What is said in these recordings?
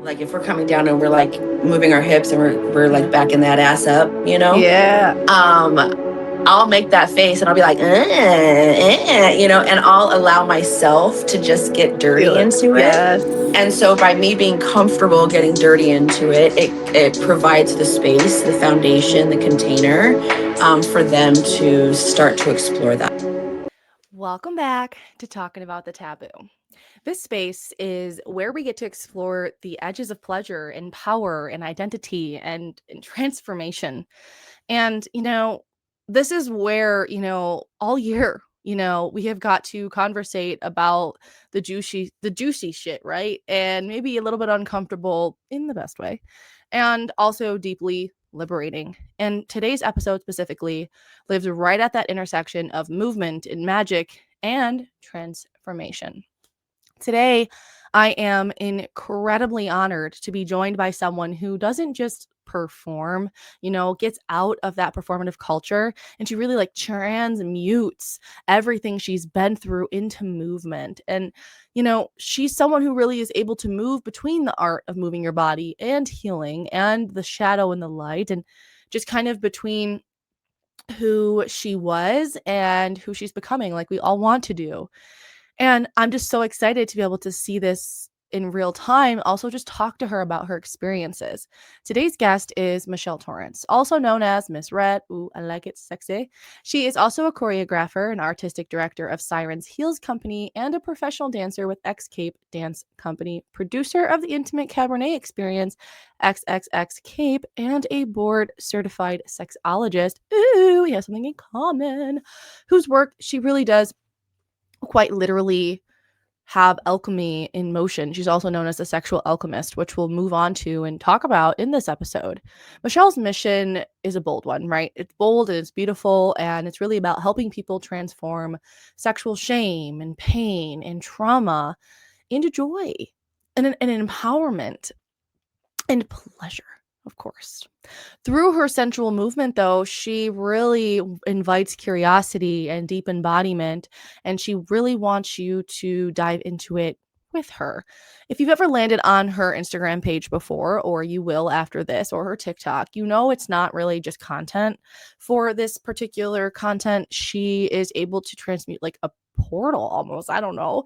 Like if we're coming down and we're like moving our hips and we're like backing that ass up, Yeah. I'll make that face and I'll be like, and I'll allow myself to just get dirty into it. Yes. And so by me being comfortable getting dirty into it, it provides the space, the foundation, the container for them to start to explore that. Welcome back to Talking About the Taboo. This space is where we get to explore the edges of pleasure and power and identity and transformation. And, this is where, all year, we have got to conversate about the juicy shit, right? And maybe a little bit uncomfortable in the best way, and also deeply liberating. And today's episode specifically lives right at that intersection of movement and magic and transformation. Today, I am incredibly honored to be joined by someone who doesn't just perform, gets out of that performative culture, and she really like transmutes everything she's been through into movement. And, she's someone who really is able to move between the art of moving your body and healing and the shadow and the light, and just kind of between who she was and who she's becoming, like we all want to do. And I'm just so excited to be able to see this in real time, also just talk to her about her experiences. Today's guest is Michelle Torrance, also known as Miss Red. Ooh, I like it, sexy. She is also a choreographer and artistic director of Siren's Heels Company and a professional dancer with XXXcape Dance Company, producer of the intimate cabaret experience XXXcape, and a board certified sexologist. Ooh, we have something in common. Whose work she really does quite literally have alchemy in motion. She's also known as the sexual alchemist, which we'll move on to and talk about in this episode. Michelle's mission is a bold one, right? It's bold and it's beautiful, and it's really about helping people transform sexual shame and pain and trauma into joy and an empowerment and pleasure, of course. Through her sensual movement, though, she really invites curiosity and deep embodiment, and she really wants you to dive into it with her. If you've ever landed on her Instagram page before, or you will after this, or her TikTok, it's not really just content. For this particular content, she is able to transmute like a portal almost. I don't know.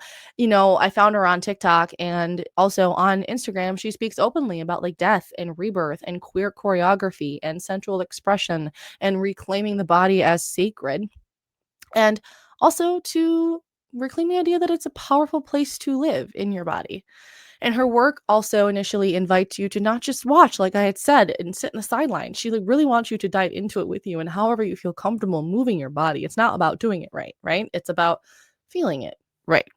I found her on TikTok and also on Instagram. She speaks openly about like death and rebirth and queer choreography and sensual expression and reclaiming the body as sacred. And also to reclaim the idea that it's a powerful place to live in your body. And her work also initially invites you to not just watch, like I had said, and sit in the sideline. She really wants you to dive into it with you and however you feel comfortable moving your body. It's not about doing it right, right? It's about feeling it right.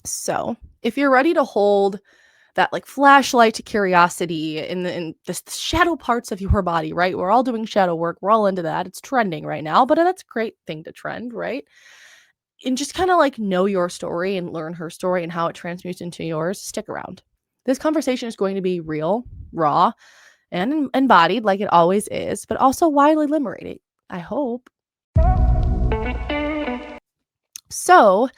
So if you're ready to hold that like flashlight to curiosity in the shadow parts of your body, right? We're all doing shadow work. We're all into that. It's trending right now, but that's a great thing to trend, right? And just kind of like know your story and learn her story and how it transmutes into yours. Stick around. This conversation is going to be real, raw, and embodied like it always is, but also widely liberating, I hope. So,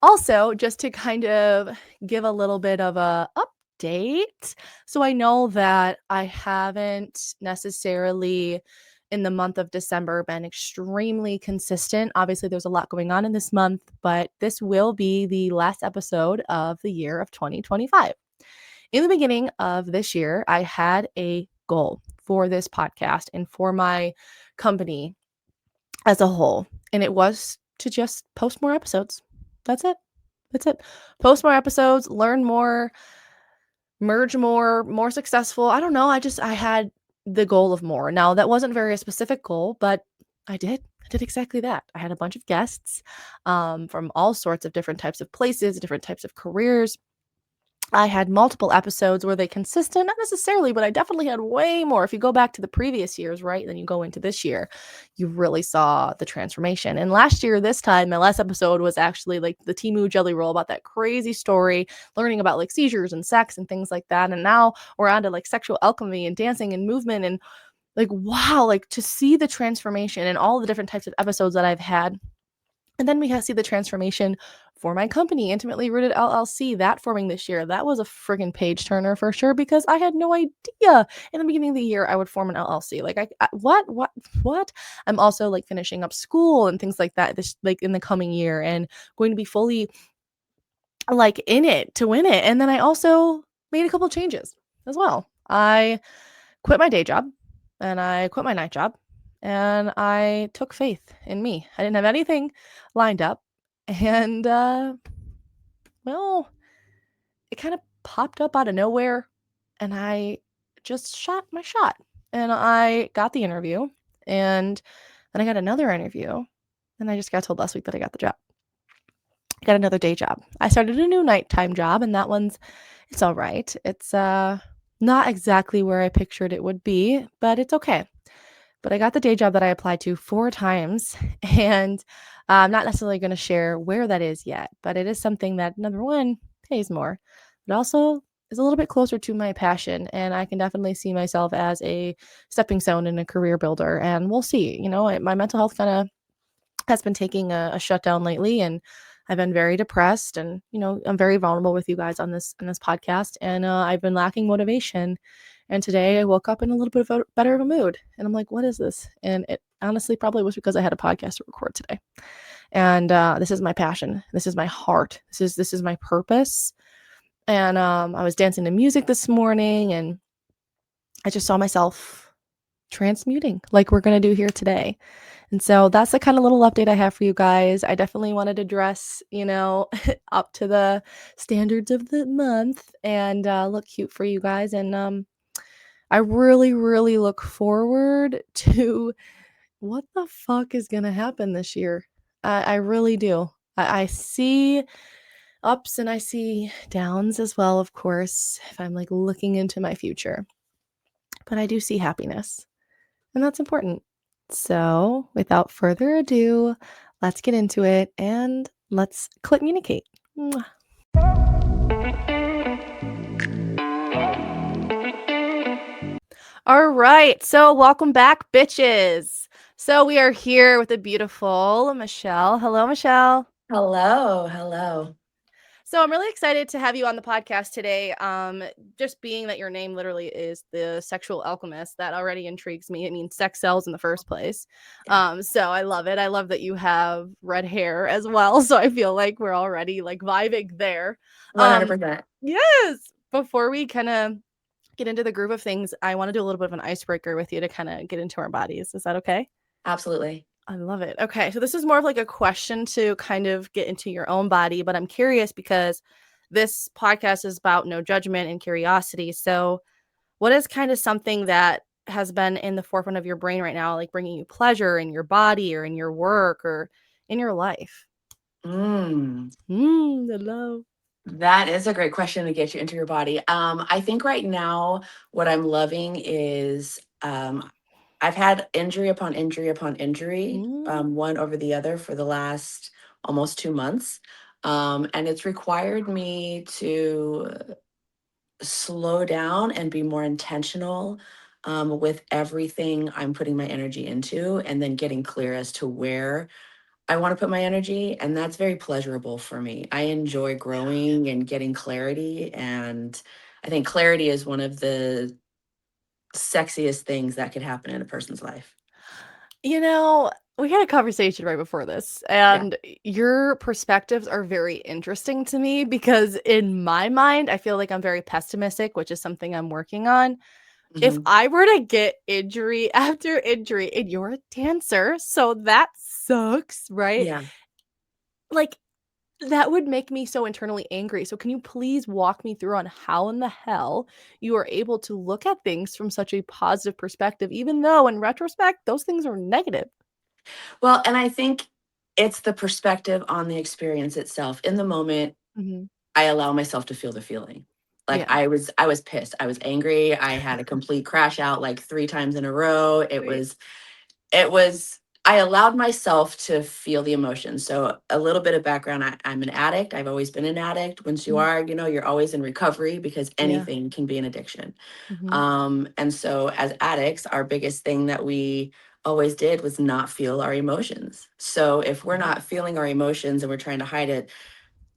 also, just to kind of give a little bit of a update. So I know that I haven't necessarily in the month of December been extremely consistent. Obviously, there's a lot going on in this month, but this will be the last episode of the year of 2025. In the beginning of this year, I had a goal for this podcast and for my company as a whole, and it was to just post more episodes. That's it. That's it. Post more episodes, learn more, merge more successful. I don't know. I had the goal of more. Now, that wasn't very a specific goal, but I did exactly that. I had a bunch of guests from all sorts of different types of places, different types of careers. I had multiple episodes. Were they consistent? Not necessarily, but I definitely had way more. If you go back to the previous years, right, then you go into this year, you really saw the transformation. And last year, this time, my last episode was actually like the Temu jelly roll about that crazy story, learning about like seizures and sex and things like that. And now we're on to like sexual alchemy and dancing and movement and like, wow, like to see the transformation and all the different types of episodes that I've had. And then we see the transformation for my company, Intimately Rooted LLC, that forming this year, that was a friggin' page turner for sure because I had no idea in the beginning of the year I would form an LLC. Like, what? I'm also like finishing up school and things like that this like in the coming year and going to be fully like in it to win it. And then I also made a couple changes as well. I quit my day job and I quit my night job and I took faith in me. I didn't have anything lined up. And well, it kind of popped up out of nowhere and I just shot my shot. And I got the interview and then I got another interview and I just got told last week that I got the job. I got another day job. I started a new nighttime job and that one's it's all right. It's not exactly where I pictured it would be, but it's okay. But I got the day job that I applied to 4 times, and I'm not necessarily gonna share where that is yet, but it is something that, number 1, pays more, but also is a little bit closer to my passion, and I can definitely see myself as a stepping stone and a career builder, and we'll see, my mental health kinda has been taking a shutdown lately, and I've been very depressed, and, I'm very vulnerable with you guys on this podcast, and, I've been lacking motivation, and today I woke up in a little bit of a better of a mood, and I'm like, "What is this?" And it honestly probably was because I had a podcast to record today, and, this is my passion. This is my heart. This is my purpose, and, I was dancing to music this morning, and I just saw myself transmuting like we're gonna do here today. And so that's the kind of little update I have for you guys. I definitely wanted to dress, up to the standards of the month and look cute for you guys. And I really, really look forward to what the fuck is going to happen this year. I really do. I see ups and I see downs as well, of course, if I'm like looking into my future. But I do see happiness. And that's important. So, without further ado, let's get into it and let's CLIT-MUNICATE. Mwah. All right. So, welcome back, bitches. So, we are here with the beautiful Michelle. Hello, Michelle. Hello, hello. So I'm really excited to have you on the podcast today. Just being that your name literally is the sexual alchemist, that already intrigues me. It means sex sells in the first place. Yeah, So I love it. I love that you have red hair as well. So I feel like we're already like vibing there. Um, 100%. yes. Before we kind of get into the groove of things, I want to do a little bit of an icebreaker with you to kind of get into our bodies. Is that okay? Absolutely. I love it. Okay. So this is more of like a question to kind of get into your own body, but I'm curious because this podcast is about no judgment and curiosity. So, what is kind of something that has been in the forefront of your brain right now, like bringing you pleasure in your body or in your work or in your life? Mm, The love. that is a great question to get you into your body. I think right now what I'm loving is I've had injury upon injury upon injury, Mm, one over the other for the last almost 2 months. And it's required me to slow down and be more intentional with everything I'm putting my energy into, and then getting clear as to where I want to put my energy. And that's very pleasurable for me. I enjoy growing and getting clarity. And I think clarity is one of the sexiest things that could happen in a person's life. You know, we had a conversation right before this, Yeah. and your perspectives are very interesting to me because in my mind, I feel like I'm very pessimistic, which is something I'm working on. If Hmm. I were to get injury after injury, and you're a dancer, so that sucks, right? Yeah. Like, that would make me so internally angry. So, can you please walk me through on how in the hell you are able to look at things from such a positive perspective, even though in retrospect, those things are negative? Well, and I think it's the perspective on the experience itself. In the moment, Mhm. I allow myself to feel the feeling. Like Yeah. I was pissed. I was angry. I had a complete crash out like 3 times in a row. Sweet. It was I allowed myself to feel the emotions. So a little bit of background, I'm an addict. I've always been an addict. Once you Mhm. are, you're always in recovery because Yeah. anything can be an addiction. Mhm. And so as addicts, our biggest thing that we always did was not feel our emotions. So if we're Mhm. not feeling our emotions and we're trying to hide it,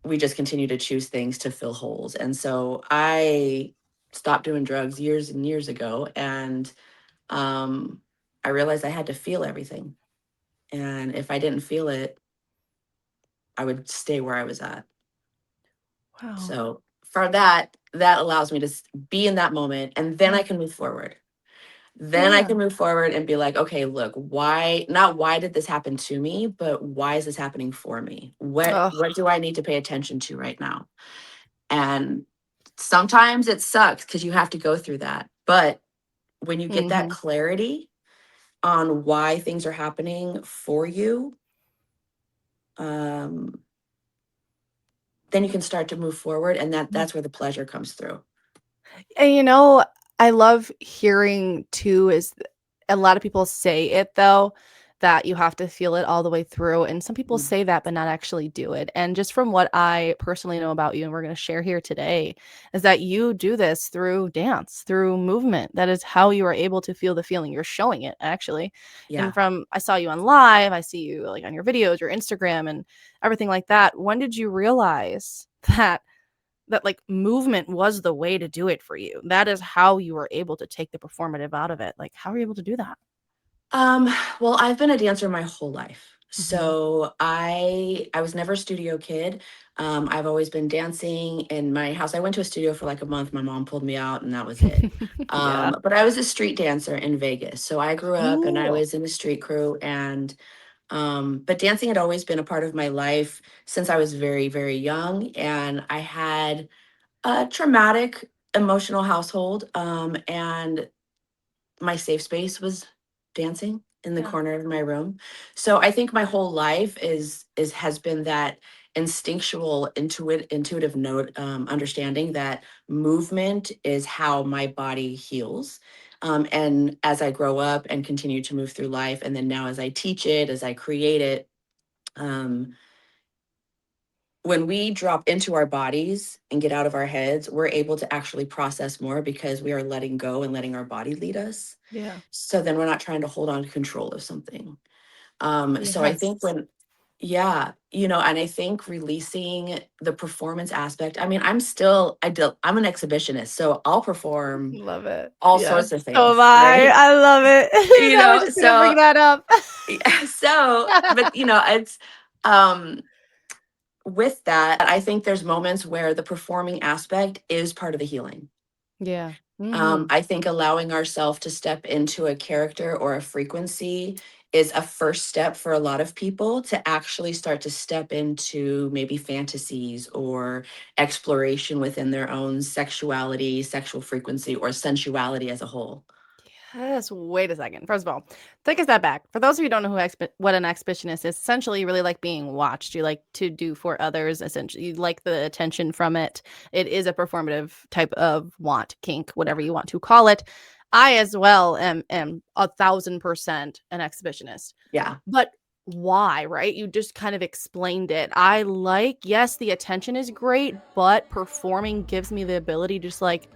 we just continue to choose things to fill holes. And so I stopped doing drugs years and years ago, and um, I realized I had to feel everything. And if I didn't feel it, I would stay where I was at. Wow. So for that, that allows me to be in that moment, and then I Yeah. can move forward. Then I Yeah. can move forward and be like, okay, look, why, not why did this happen to me, but why is this happening for me? What Oh. what do I need to pay attention to right now? And sometimes it sucks because you have to go through that. But when you get that Mhm. clarity on why things are happening for you, um, then you can start to move forward, and that's where the pleasure comes through. And, I love hearing too is a lot of people say it though, that you have to feel it all the way through, and some people Mm. say that but not actually do it. And just from what I personally know about you and we're gonna share here today, is that you do this through dance, through movement. That is how you are able to feel the feeling. You're showing it actually. And Yeah. from I saw you on live, I see you like on your videos, your Instagram and everything like that. When did you realize that like movement was the way to do it for you? That is how you were able to take the performative out of it. Like, how were you able to do that? Um, well, I've been a dancer my whole life. Mhm. So I was never a studio kid. I've always been dancing in my house. I went to a studio for like a month. My mom pulled me out and that was it. Yeah. But I was a street dancer in Vegas. So I grew up and I Cool. was in the street crew, and but dancing had always been a part of my life since I was very, very young. And I had a traumatic emotional household. And my safe space was dancing in the Yeah. corner of my room. So I think my whole life is has been that instinctual intuitive note, understanding that movement is how my body heals. And as I grow up and continue to move through life, and then now as I teach it, as I create it, um, when we drop into our bodies and get out of our heads, we're able to actually process more because we are letting go and letting our body lead us. Yeah. So then we're not trying to hold on to control of something. So I think Yes. when, yeah, and I think releasing the performance aspect. I mean, I'm an exhibitionist, so I'll perform Love it. all Yeah. sorts of So am things, I. right? I love it. I was just gonna So bring that up. but it's um with that, I think there's moments where the performing aspect is part of the healing. Yeah. Mhm. I think allowing ourselves to step into a character or a frequency is a first step for a lot of people to actually start to step into maybe fantasies or exploration within their own sexuality, sexual frequency, or sensuality as a whole. Yes, wait a second. First of all, take a step back. For those of you who don't know what an exhibitionist is, essentially you really like being watched. You like to do for others, essentially. You like the attention from it. It is a performative type of want, kink, Yeah. whatever you want to call it. I as well am 1,000% an exhibitionist. Yeah. But why, right? You just kind of explained it. I like, yes, the attention is great, but performing gives me the ability to just like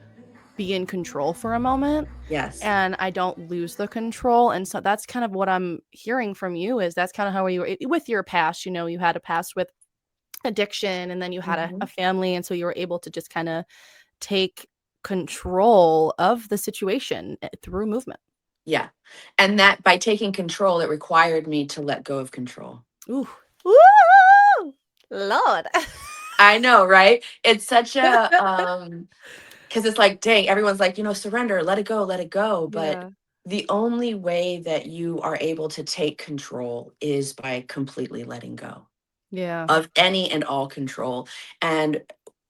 be in control for a moment Yes. and I don't lose the control. And so that's kind of what I'm hearing from you is that's kind of how you were with your past. You had a past with addiction and then you had a Mhm. family. And so you were able to just kind of take control of the situation through movement. Yeah. And that by taking control, it required me to let go of control. Ooh. Woo! Lord. I know, right? It's such a because it's like, dang, everyone's like, surrender, let it go. But Yeah. the only way that you are able to take control is by completely letting go Yeah. of any and all control. And,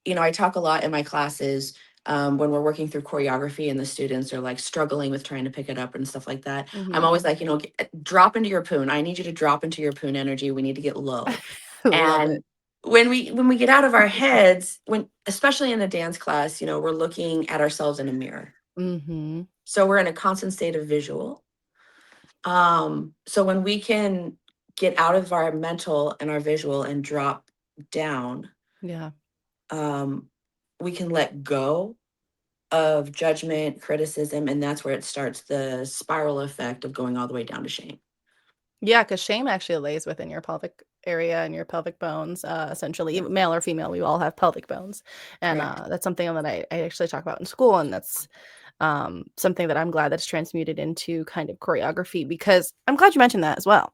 I talk a lot in my classes, when we're working through choreography and the students are like struggling with trying to pick it up and stuff like that. I'm Hmm. always like, drop into your poon. I need you to drop into your poon energy. We need to get low. Love it. And when we get out of our heads, when especially in a dance class, we're looking at ourselves in a mirror. Hmm. So we're in a constant state of visual. So when we can get out of our mental and our visual and drop down, Yeah. um, we can let go of judgment, criticism, and that's where it starts the spiral effect of going all the way down to shame. Yeah, because shame actually lays within your pelvic area and your pelvic bones, essentially, male or female, we all have pelvic bones. And Correct. that's something that I actually talk about in school. And that's something that I'm glad that's transmuted into kind of choreography, because I'm glad you mentioned that as well.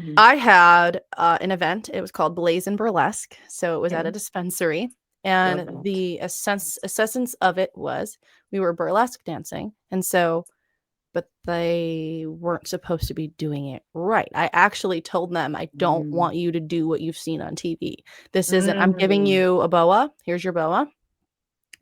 Mhm. I had an event. It was called Blaze and Burlesque. So it was at a Okay. dispensary. Love And that. the essence of it was we were burlesque dancing. And so, but they weren't supposed to be doing it right. I actually told them, I don't Mm. want you to do what you've seen on TV. This isn't, I'm giving Mm. you a boa. Here's your boa.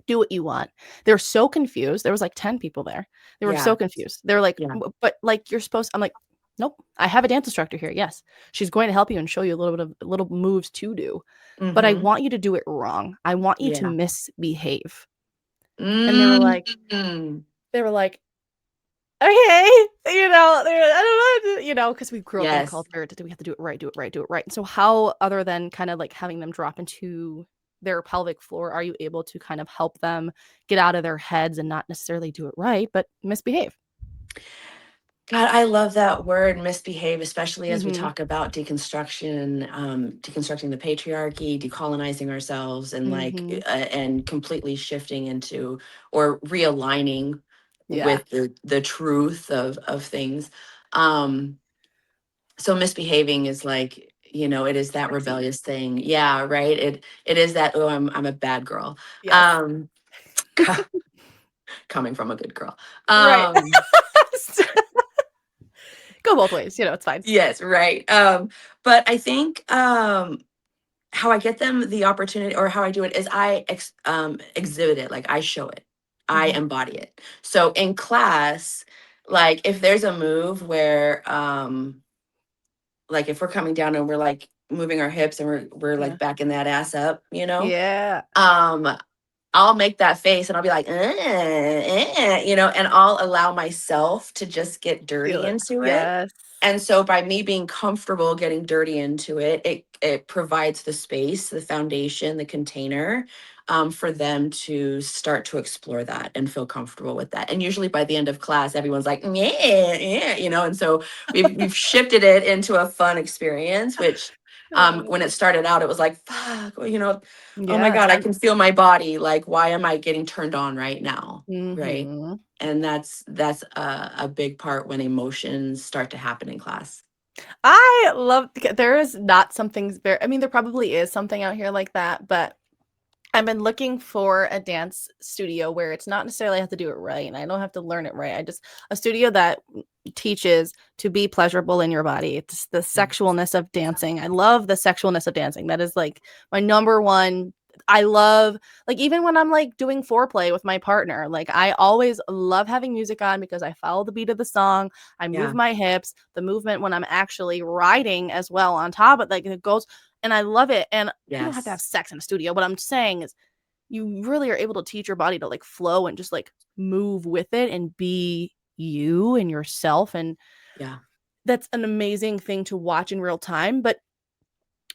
Do what you want. They're so confused. There was like 10 people there. They were so Yeah. confused. They're like, Yeah. But like you're supposed," I'm like, "Nope. I have a dance instructor here. Yes. She's going to help you and show you a little bit of little moves to do. But I Mm-hmm. want you to do it wrong. I want you to Yeah. misbehave." And Mm. they were like, "Okay." I don't know, because we grew up in a Yes. culture, we have to do it right, do it right, do it right. And so how, other than kind of like having them drop into their pelvic floor, are you able to kind of help them get out of their heads and not necessarily do it right, but misbehave? God, I love that word misbehave, especially as we Mhm. talk about deconstruction, deconstructing the patriarchy, decolonizing ourselves, and Mhm. and completely shifting into or realigning Yeah. with the truth of things. Um, so misbehaving is like, it is that Sexy. rebellious thing. Yeah, right. It is that, oh, I'm a bad girl. Yes. Um, coming from a good girl. Right. Um, Go both ways, it's fine. yes, right. But I think how I get them the opportunity, or how I do it, is exhibit it, like I show it, I Mhm. embody it. So in class, like if there's a move where like if we're coming down and we're like moving our hips and we're Yeah. like backing that ass up, Yeah. um I'll make that face and I'll be like, and I'll allow myself to just get Feel dirty it. into it. Yes. And so by me being comfortable getting dirty into it, it provides the space, the foundation, the container, for them to start to explore that and feel comfortable with that. And usually by the end of class, everyone's like, yeah, yeah, and so we've shifted it into a fun experience, which when it started out, it was like, fuck, well, oh my Yeah, God, I time. can feel my body. Like, why am I getting turned on right now? Right. Mhm. And that's a big part when emotions start to happen in class. I love, there is not something very, I mean, there probably is something out here like that, but I've been looking for a dance studio where it's not necessarily I have to do it right and I don't have to learn it right. I just, a studio that teaches to be pleasurable in your body. It's the Yeah. sexualness of dancing. I love the sexualness of dancing. That is like my number one. I love, like, even when I'm like doing foreplay with my partner, like I always love having music on because I follow the beat of the song. I move Yeah. my hips, the movement when I'm actually riding as well on top of, like, it goes, and I love it. And you don't have to have Yes. sex in a studio. What I'm saying is you really are able to teach your body to like flow and just like move with it and be you and yourself. And Yeah. that's an amazing thing to watch in real time. But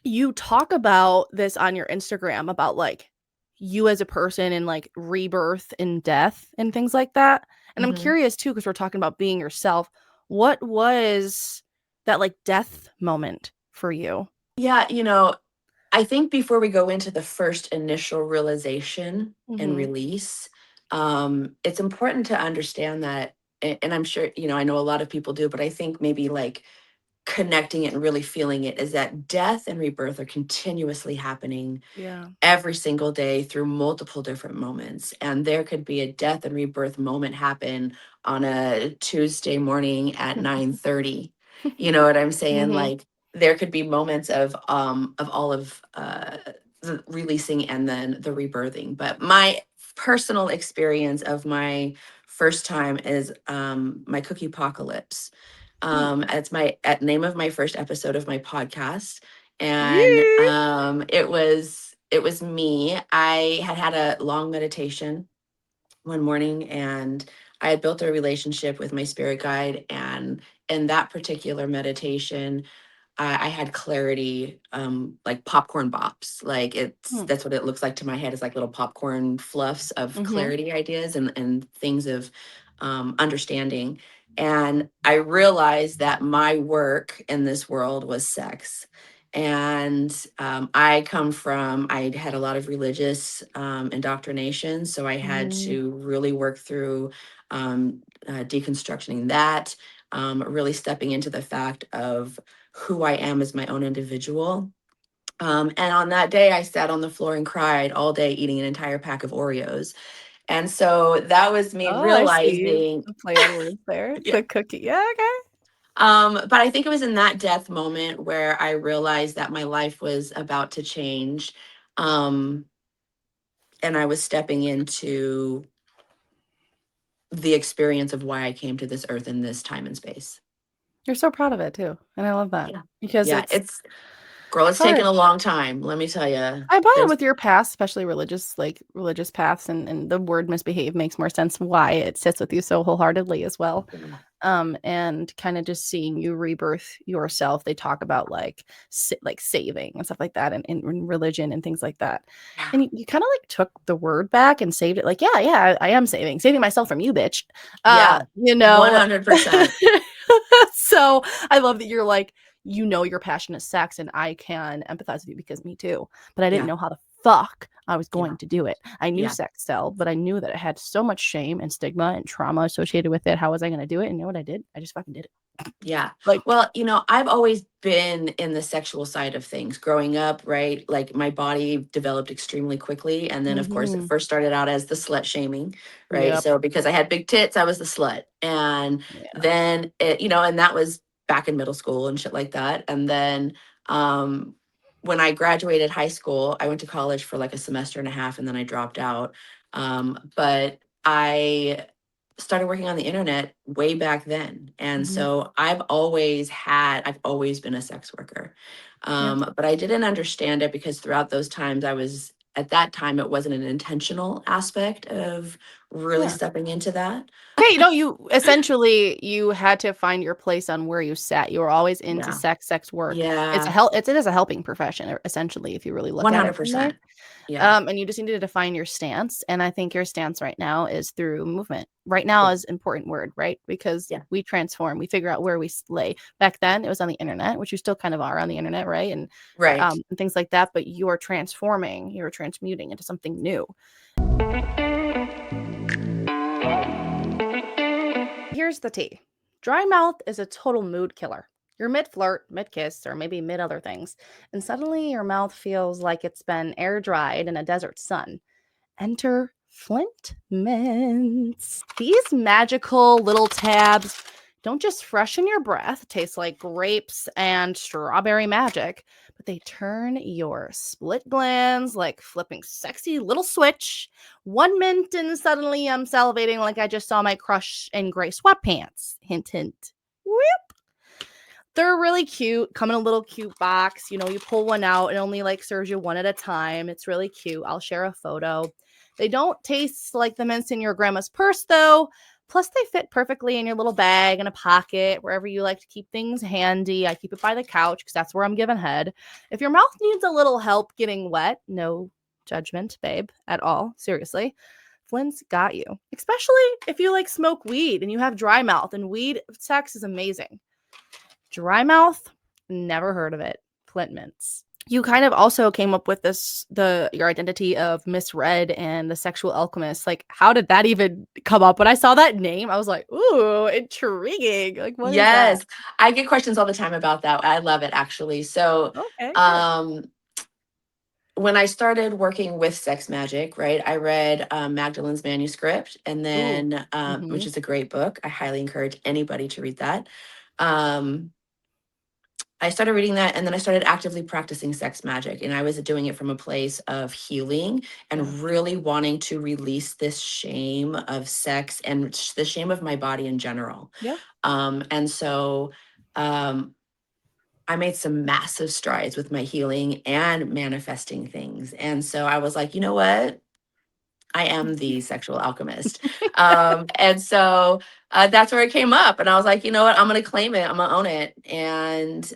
you talk about this on your Instagram about like you as a person and like rebirth and death and things like that. And I'm Hmm. curious too, because we're talking about being yourself. What was that like death moment for you? Yeah. I think before we go into the first initial realization and Mm-hmm. release, it's important to understand that, and I'm sure, I know a lot of people do, but I think maybe like connecting it and really feeling it is that death and rebirth are continuously happening Yeah. every single day through multiple different moments. And there could be a death and rebirth moment happen on a Tuesday morning at 9:30. You know what I'm saying? Mm-hmm. Like there could be moments of all of the releasing and then the rebirthing. But my personal experience of my first time is my cookie apocalypse. It's my at name of my first episode of my podcast, and Yeah. it was me. I had had a long meditation one morning, and I had built a relationship with my spirit guide, and in that particular meditation I had clarity, like popcorn bops. Like that's what it looks like to my head, is like little popcorn fluffs of Mm-hmm. clarity ideas and things of understanding. And I realized that my work in this world was sex. And I had a lot of religious indoctrination. So I had Mm. to really work through deconstructing that, really stepping into the fact of who I am as my own individual. And on that day, I sat on the floor and cried all day, eating an entire pack of Oreos. And so that was me Oh, I see realizing, the play on words there. yeah. The cookie. Yeah, okay. But I think it was in that death moment where I realized that my life was about to change. Um, and I was stepping into the experience of why I came to this earth in this time and space. You're so proud of it too, and I love that Yeah. because Yeah. it's It's taken hard. a long time. Let me tell you. I buy it There's, with your past, especially religious, like religious paths, and the word misbehave makes more sense why it sits with you so wholeheartedly as well. And kind of just seeing you rebirth yourself. They talk about like saving and stuff like that, and in religion and things like that. yeah. And you kind of like took the word back and saved it. Like, yeah, yeah, I am saving myself from you, bitch. Yeah. You know. 100%. So I love that you're like, your passion is sex, and I can empathize with you because me too. But I didn't Yeah. know how the fuck I was Yeah. going to do it. I knew Yeah. sex sell, but I knew that it had so much shame and stigma and trauma associated with it. How was I going to do it? And you know what I did? I just fucking did it. Yeah. Like, Well, I've always been in the sexual side of things growing up, right? Like my body developed extremely quickly. And then, of course, it mhm. first started out as the slut shaming, right? Yep. So because I had big tits, I was the slut. And Yeah. then, and that was back in middle school and shit like that. And then, um, when I graduated high school, I went to college for like a semester and a half and then I dropped out. But I started working on the internet way back then. And Mhm. so I've always been a sex worker. Yeah. But I didn't understand it because throughout those times at that time, it wasn't an intentional aspect of really Yeah. stepping into that. Okay, you had to find your place on where you sat. You were always into Yeah. sex work. Yeah. It is a helping profession, essentially, if you really look at it from there. 100%. Yeah. And you just need to define your stance. And I think your stance right now is through movement. Right now Yeah. is important word, right? Because Yeah. we transform, we figure out where we lay. Back then, it was on the internet, which you still kind of are on the internet, right? Right. And things like that. But you're transforming, you're transmuting into something new. Here's the tea. Dry mouth is a total mood killer. You're mid flirt, mid kiss, or maybe mid other things, and suddenly your mouth feels like it's been air dried in a desert sun. Enter Flint mints. These magical little tabs don't just freshen your breath, taste like grapes and strawberry magic, but they turn your split glands like flipping sexy little switch. One mint and suddenly I'm salivating like I just saw my crush in gray sweatpants. Hint, hint. Whoop. They're really cute. Come in a little cute box. You pull one out. It only like serves you one at a time. It's really cute. I'll share a photo. They don't taste like the mints in your grandma's purse though. Plus, they fit perfectly in your little bag in a pocket, wherever you like to keep things handy. I keep it by the couch because that's where I'm giving head. If your mouth needs a little help getting wet, no judgment, babe, at all. Seriously. Flynn's got you. Especially if you like smoke weed and you have dry mouth, and weed sex is amazing. Dry mouth, never heard of it. Clint mints. You kind of also came up with your identity of Misread and the sexual alchemist. Like, how did that even come up? When I saw that name, I was like, ooh, intriguing. Like, what is that? Yes. I get questions all the time about that. I love it actually. So, Okay, good. um, when I started working with sex magic, right, I read Magdalene's manuscript, and Ooh. then, which Mm-hmm. is a great book. I highly encourage anybody to read that. Um, I started reading that, and then I started actively practicing sex magic, and I was doing it from a place of healing Yeah. and really wanting to release this shame of sex and the shame of my body in general. Yeah. And so, um, I made some massive strides with my healing and manifesting things. And so I was like, you know what? I am the sexual alchemist. And so that's where it came up. And I was like, you know what? I'm going to claim it. I'm going to own it. And,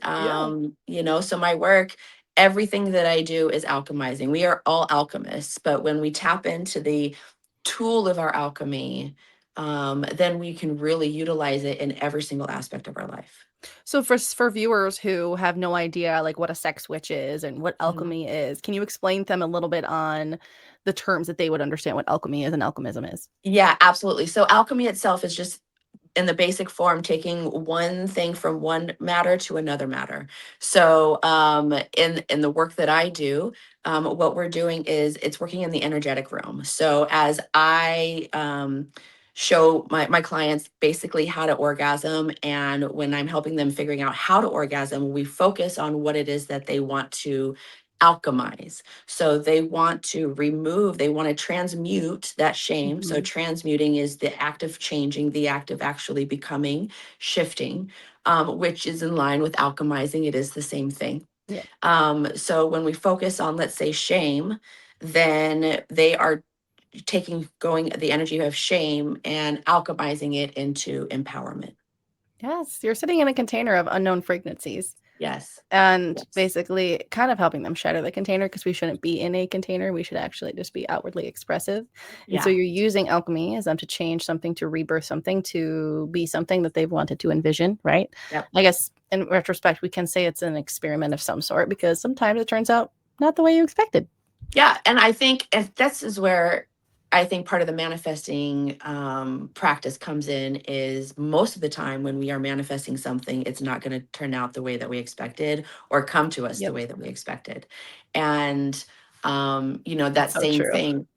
Yeah. so my work, everything that I do is alchemizing. We are all alchemists. But when we tap into the tool of our alchemy, then we can really utilize it in every single aspect of our life. So for viewers who have no idea like what a sex switch is and what Mhm. alchemy is, can you explain to them a little bit on the terms that they would understand what alchemy is and alchemism is? Yeah, absolutely. So alchemy itself is just in the basic form taking one thing from one matter to another matter. So in the work that I do, what we're doing is it's working in the energetic realm. So as I show my clients basically how to orgasm, and when I'm helping them figuring out how to orgasm, we focus on what it is that they want to alchemize. So they want to remove, they want to transmute that shame. So Mhm. transmuting is the act of changing, the act of actually becoming, shifting, which is in line with alchemizing. It is the same thing. Yeah. So when we focus on, let's say, shame, then they are taking going the energy of shame and alchemizing it into empowerment. Yes, you're sitting in a container of unknown frequencies. Yes. And Yes. basically kind of helping them shatter the container because we shouldn't be in a container. We should actually just be outwardly expressive. And so Yeah. you're using alchemy as them to change something, to rebirth something, to be something that they've wanted to envision, right? Yep. I guess in retrospect, we can say it's an experiment of some sort because sometimes it turns out not the way you expected. Yeah, and I think if this is where I think part of the manifesting practice comes in is most of the time when we are manifesting something, it's not going to turn out the way that we expected or come to us the Yep. way that we expected. And that That's so same true. thing,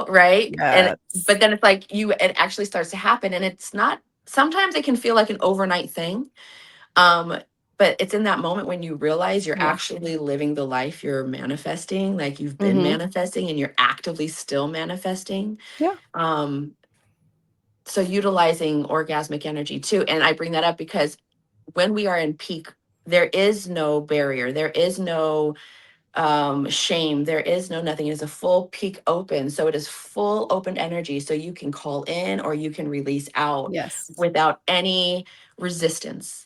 right? And Yes. but then it's like it actually starts to happen, and it's not, sometimes it can feel like an overnight thing, um, but it's in that moment when you realize you're Yeah. actually living the life you're manifesting, like you've been Hmm. manifesting and you're actively still manifesting. Yeah. Um, so utilizing orgasmic energy too. And I bring that up because when we are in peak, there is no barrier, there is no shame, there is no nothing. It is a full peak open. So it is full open energy. So you can call in or you can release out Yes. without any resistance.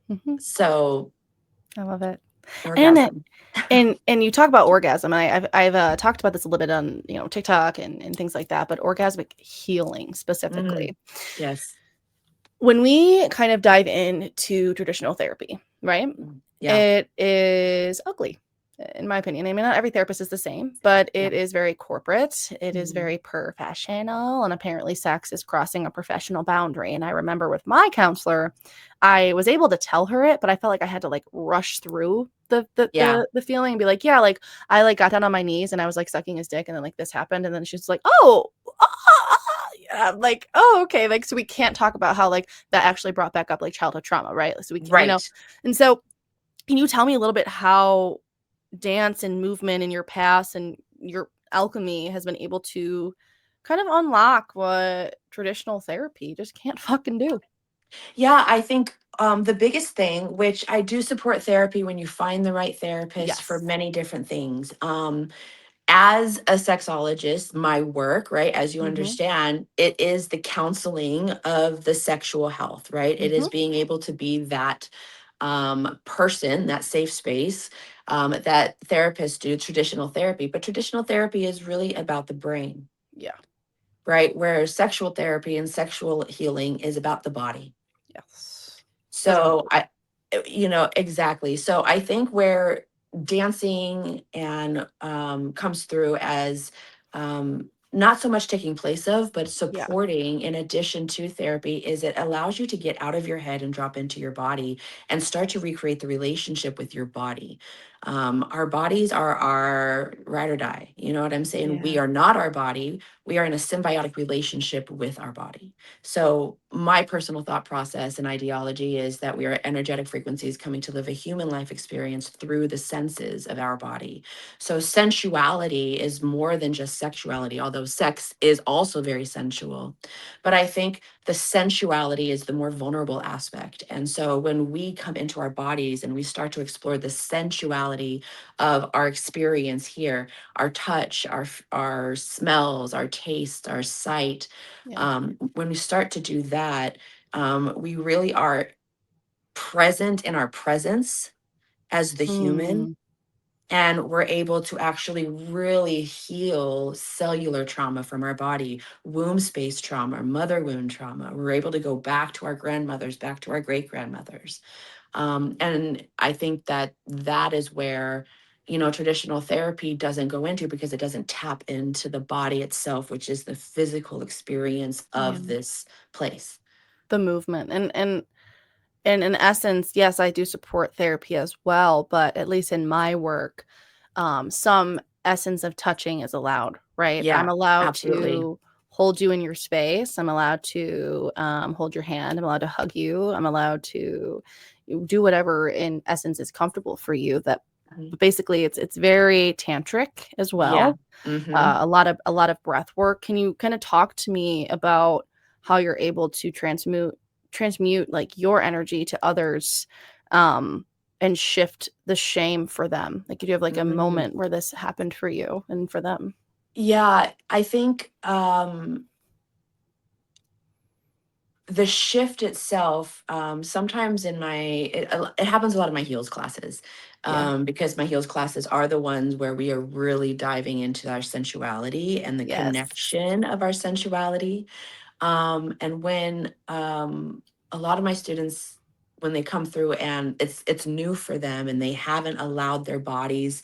Hmm. So I love it. And orgasm. and you talk about orgasm, and I've talked about this a little bit on, TikTok and things like that, but orgasmic healing Mhm. specifically. Yes. When we kind of dive into traditional therapy, right? Yeah. It is ugly, in my opinion. I mean, not every therapist is the same, but Yeah. it is very corporate. It is Mhm. very professional, and apparently sex is crossing a professional boundary. And I remember with my counselor, I was able to tell her it, but I felt like I had to like rush through Yeah. the feeling and be like, yeah, like I like got down on my knees and I was like sucking his dick, and then like this happened, and then she's like, oh, yeah, I'm like, oh, okay. Like, so we can't talk about how like that actually brought back up like childhood trauma, right? So we can, Right. and so can you tell me a little bit how dance and movement in your past and your alchemy has been able to kind of unlock what traditional therapy just can't fucking do? Yeah, I think the biggest thing, which I do support therapy when you find the right therapist for Yes. many different things. As a sexologist, my work, right, as you Mhm. understand, it is the counseling of the sexual health, right? It is Mhm. being able to be that person, that safe space that therapists do traditional therapy. But traditional therapy is really about the brain, Yeah. right? Where sexual therapy and sexual healing is about the body. Yes. So Physical. exactly. So I think where dancing and comes through as not so much taking place of, but Yeah. supporting in addition to therapy, is it allows you to get out of your head and drop into your body and start to recreate the relationship with your body. Our bodies are our ride or die. You know what I'm saying? We Yeah. are not our body. We are in a symbiotic relationship with our body. So, my personal thought process and ideology is that we are energetic frequencies coming to live a human life experience through the senses of our body. So, sensuality is more than just sexuality, although sex is also very sensual. But I think the sensuality is the more vulnerable aspect. And so, when we come into our bodies and we start to explore the sensuality of our experience here, our touch, our smells, our taste, our sight, Yeah. when we start to do that, we really are present in our presence as the human, Mm. and we're able to actually really heal cellular trauma from our body, womb space trauma, mother wound trauma. We're able to go back to our grandmothers, back to our great grandmothers. And I think that that is where, traditional therapy doesn't go into, because it doesn't tap into the body itself, which is the physical experience Yeah. of this place. The movement, and in essence, yes, I do support therapy as well, but at least in my work, some essence of touching is allowed, right? I'm Yeah, allowed absolutely. to hold you in your space. I'm allowed to hold your hand. I'm allowed to hug you. I'm allowed to do whatever in essence is comfortable for you. That Mhm. but basically it's very tantric as Yeah. well. Hmm. A lot of breath work. Can you kind of talk to me about how you're able to transmute like your energy to others, um, and shift the shame for them? Like, do you have like a Mm. moment where this happened for you and for them? Yeah, I think the shift itself, sometimes it happens a lot in my heels classes, Yeah. because my heels classes are the ones where we are really diving into our sensuality and the Yes. connection of our sensuality. And when a lot of my students, when they come through and it's new for them and they haven't allowed their bodies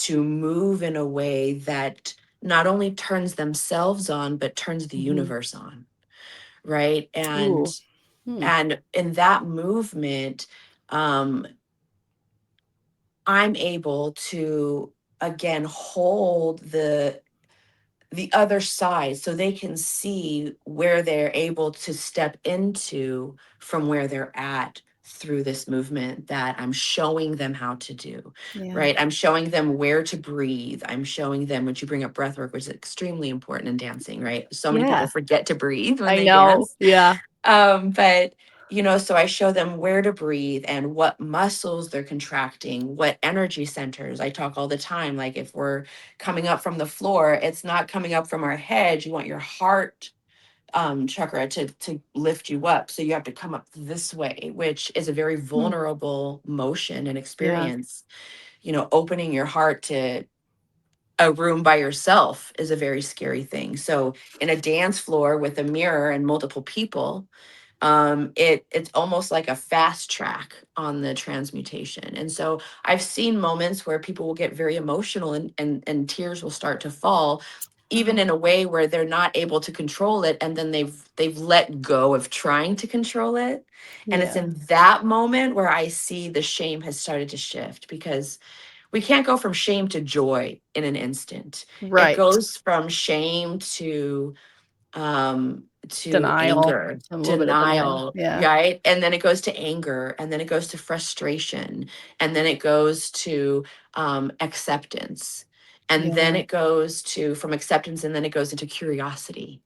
to move in a way that not only turns themselves on but turns the Mhm. universe on, right? and Ooh. Hmm. and in that movement, um I'm able to again hold the other side, so they can see where they're able to step into from where they're at through this movement that I'm showing them how to do, Yeah. right? I'm showing them where to breathe. I'm showing them, when you bring up breath work, which is extremely important in dancing, right? So many people Yeah. forget to breathe when I they know. dance. Yeah. But so I show them where to breathe and what muscles they're contracting, what energy centers. I talk all the time, like if we're coming up from the floor, it's not coming up from our head. You want your heart chakra to lift you up. So you have to come up this way, which is a very Hmm. vulnerable motion and Yeah. experience. Opening your heart to a room by yourself is a very scary thing. So in a dance floor with a mirror and multiple people, it's almost like a fast track on the transmutation. And so I've seen moments where people will get very emotional, and tears will start to fall, even Wow. in a way where they're not able to control it, and then they've let go of trying to control it. And it's Yeah. in that moment where I see the shame has started to shift, because we can't go from shame to joy in an instant. It Right. goes from shame to Denial. anger, A little bit of denial. denial, Yeah. right? And then it goes to anger, and then it goes to frustration, and then it goes to acceptance, and then Yeah. it goes to from acceptance, and then it goes into curiosity,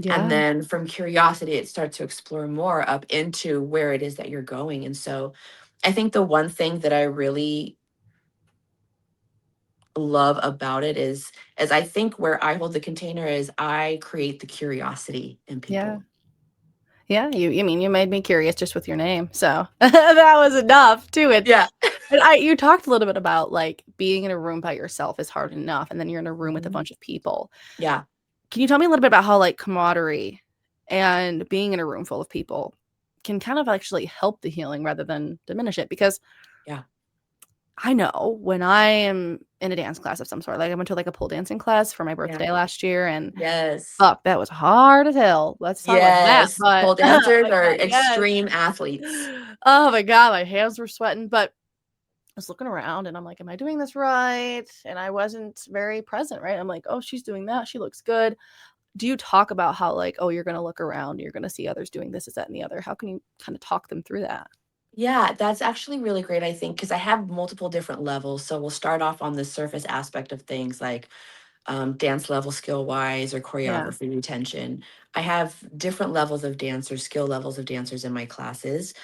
and Yeah. then from curiosity it starts to explore more up into where it is that you're going. And so I think the one thing that I really love about it is, as I think where I hold the container is, I create the curiosity in Yeah. people. Yeah, you mean, you made me curious just with your name, so that was enough too. Yeah. You talked a little bit about, like, being in a room by yourself is hard enough, and then you're in a room with a Mhm. bunch of people. Yeah. Can you tell me a little bit about how, like, camaraderie and being in a room full of people can kind of actually help the healing rather than diminish it? Because Yeah. I know when I am in a dance class of some sort, like, I went to, like, a pole dancing class for my Yeah. birthday last year, and Yes. fuck, that was hard as hell. Let's talk about that, Yes. but Pole oh dancers my are god, yes. extreme athletes. Oh my god, my hands were sweating, but I was looking around and I'm like, "Am I doing this right?" And I wasn't very present, right? I'm like, "Oh, she's doing that. She looks good." Do you talk about how, like, oh, you're gonna look around, you're gonna see others doing this, that, and the other? How can you kinda talk them through that? Yeah, that's actually really great, I think, because I have multiple different levels. So we'll start off on the surface aspect of things, like dance level skill wise or Yeah. choreography retention. I have different levels of dancers, skill levels of dancers in my classes,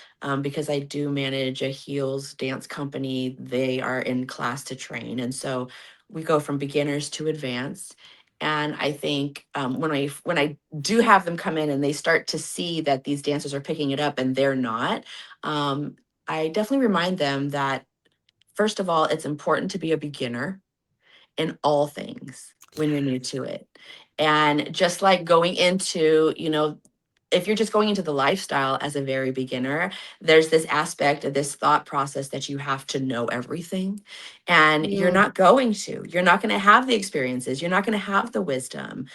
because I do manage a heels dance company. They are in class to train. And so we go from beginners to advanced. And I think when I do have them come in and they start to see that these dancers are picking it up and they're not, um, I definitely remind them that first of all, it's important to be a beginner in all things when you're new to it. And just like going into, if you're just going into the lifestyle as a very beginner, there's this aspect of this thought process that you have to know everything. And you're Mm, not going to. You're not going to have the experiences. You're not going to have the wisdom.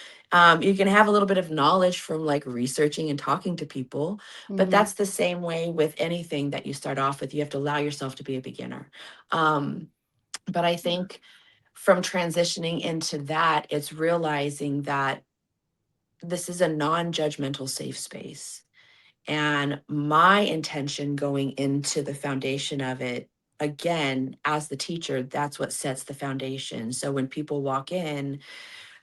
You can have a little bit of knowledge from like researching and talking to people, but mhm. that's the same way with anything that you start off with. You have to allow yourself to be a beginner. Um, but I think from transitioning into that, it's realizing that this is a non judgmental safe space. And my intention going into the foundation of it, again, as the teacher, that's what sets the foundation. So when people walk in,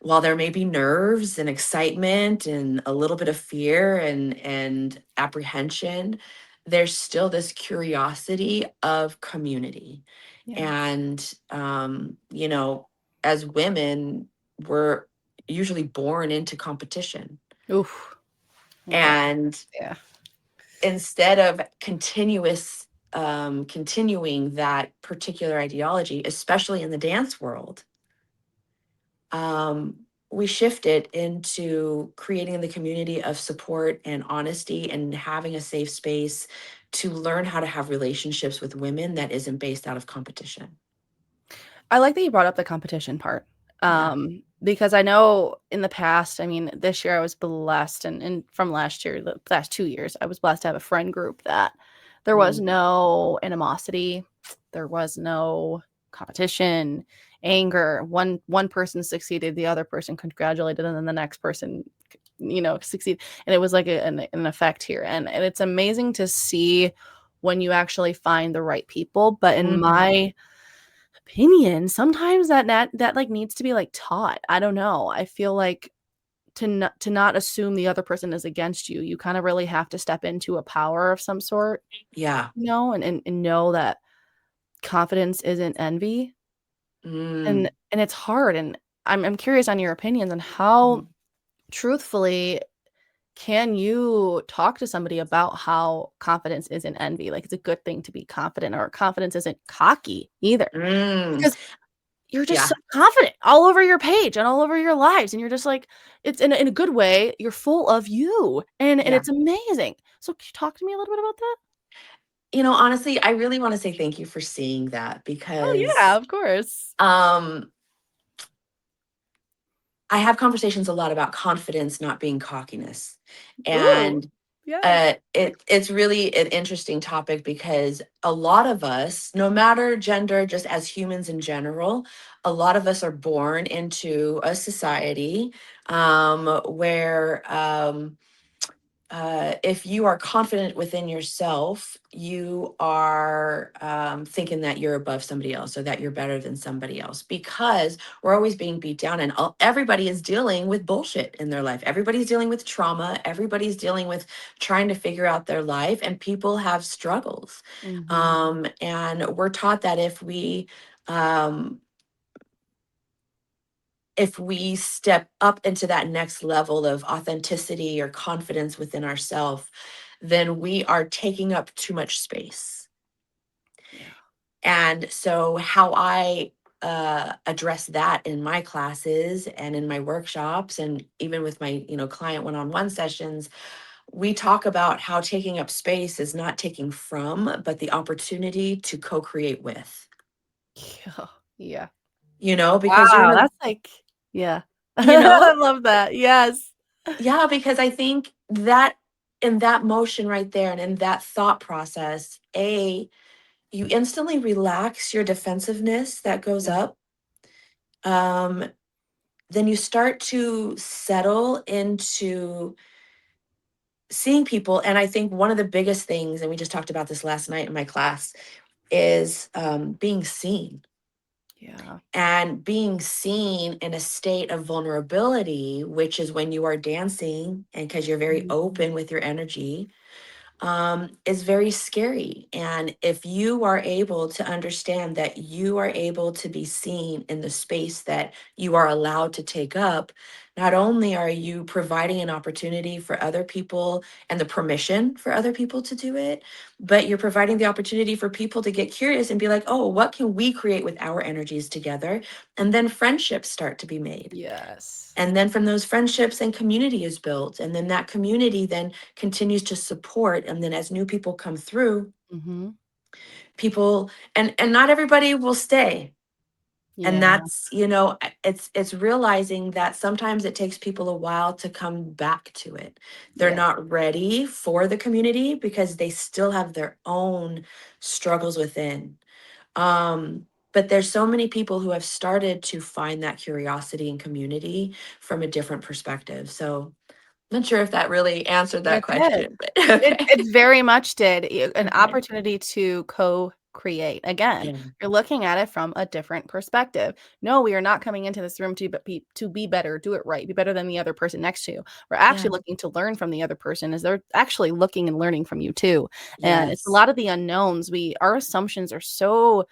while there may be nerves and excitement and a little bit of fear and apprehension, there's still this curiosity of community. Yeah. And as women, we're usually born into competition. Oof. Yeah. And Yeah. instead of continuing that particular ideology, especially in the dance world, um, we shifted into creating the community of support and honesty and having a safe space to learn how to have relationships with women that isn't based out of competition. I like that you brought up the competition part, Yeah. because I know in the past, I mean, this year I was blessed, and from last year, the last 2 years, I was blessed to have a friend group that there was Mm, no animosity, there was no competition, anger. One person succeeded, the other person congratulated, and then the next person, succeed, and it was like an effect here, and it's amazing to see when you actually find the right people, but in mhm. my opinion, sometimes that, like, needs to be, like, taught. I don't know. I feel like to not assume the other person is against you, you kinda really have to step into a power of some sort, Yeah. and know that confidence isn't envy, Mm, and it's hard, and I'm curious on your opinions on how mhm. truthfully can you talk to somebody about how confidence isn't envy? Like, it's a good thing to be confident, or confidence isn't cocky either, Mm, because you're just so yeah. confident all over your page and all over your lives, and you're just like it's in a good way, you're full of you, and Yeah. it's amazing. So can you talk to me a little bit about that? Honestly, I really want to say thank you for seeing that Oh, yeah, because of course. um I have conversations a lot about confidence not being cockiness. Ooh, And yes. it's really an interesting topic because a lot of us, no matter gender, just as humans in general, a lot of us are born into a society where if you are confident within yourself, you are thinking that you're above somebody else or that you're better than somebody else because we're always being beat down and everybody is dealing with bullshit in their life. Everybody's dealing with trauma. Everybody's dealing with trying to figure out their life, and people have struggles. Mhm. And we're taught that um, if we step up into that next level of authenticity or confidence within ourselves, then we are taking up too much space. Yeah. And so, how I address that in my classes and in my workshops, and even with my client one-on-one sessions, we talk about how taking up space is not taking from, but the opportunity to co-create with. Yeah, yeah. Because you're in Wow, a that's like yeah. you I know love that, yes. Yeah, because I think that in that motion right there and in that thought process, you instantly relax your defensiveness that goes Yeah, up. Um, then you start to settle into seeing people. And I think one of the biggest things, and we just talked about this last night in my class, is being seen. yeah. And being seen in a state of vulnerability, which is when you are dancing and because you're very Mhm. open with your energy, is very scary. And if you are able to understand that you are able to be seen in the space that you are allowed to take up, not only are you providing an opportunity for other people and the permission for other people to do it, but you're providing the opportunity for people to get curious and be like, oh, what can we create with our energies together? And then friendships start to be made. Yes. And then from those friendships, then community is built. And then that community then continues to support. And then as new people come through, Mhm. people and not everybody will stay. And Yeah. that's, it's realizing that sometimes it takes people a while to come back to it. They're Yeah. not ready for the community because they still have their own struggles within. But there's so many people who have started to find that curiosity and community from a different perspective. So I'm not sure if that really answered that It did. question, but It okay. very much did. An Okay. opportunity to co-create. Again, Yeah. you're looking at it from a different perspective. No, we are not coming into this room to be better, do it right, be better than the other person next to you. We're Yeah. actually looking to learn from the other person as they're actually looking and learning from you too. And it's a Yes. lot of the unknowns. Our assumptions are so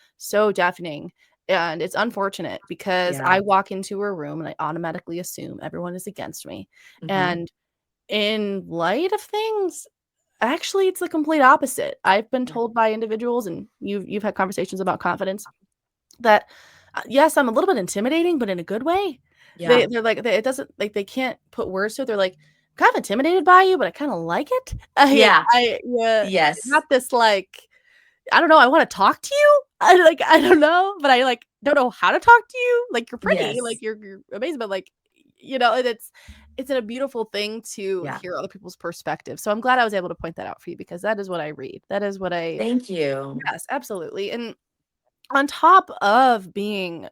deafening. And it's unfortunate because Yeah. I walk into a room and I automatically assume everyone is against me. Hmm. And in light of things, actually, it's the complete opposite. I've been Yeah. told by individuals, and you've had conversations about confidence, that, yes, I'm a little bit intimidating, but in a good way. Yeah. They're like it doesn't like, they can't put words to it. They're like, "Kind of intimidated by you, but I kinda like it." Yeah. Yeah, Yes. not this, like, I don't know, I wanna talk to you? I don't know, but I, like, don't know how to talk to you. Like, you're pretty, like, Yes. you're amazing, but, like, and it's a beautiful thing to Yeah. hear other people's perspective. So I'm glad I was able to point that out for you because that is what I read. That is what I Thank you. Yes, absolutely, and on top of being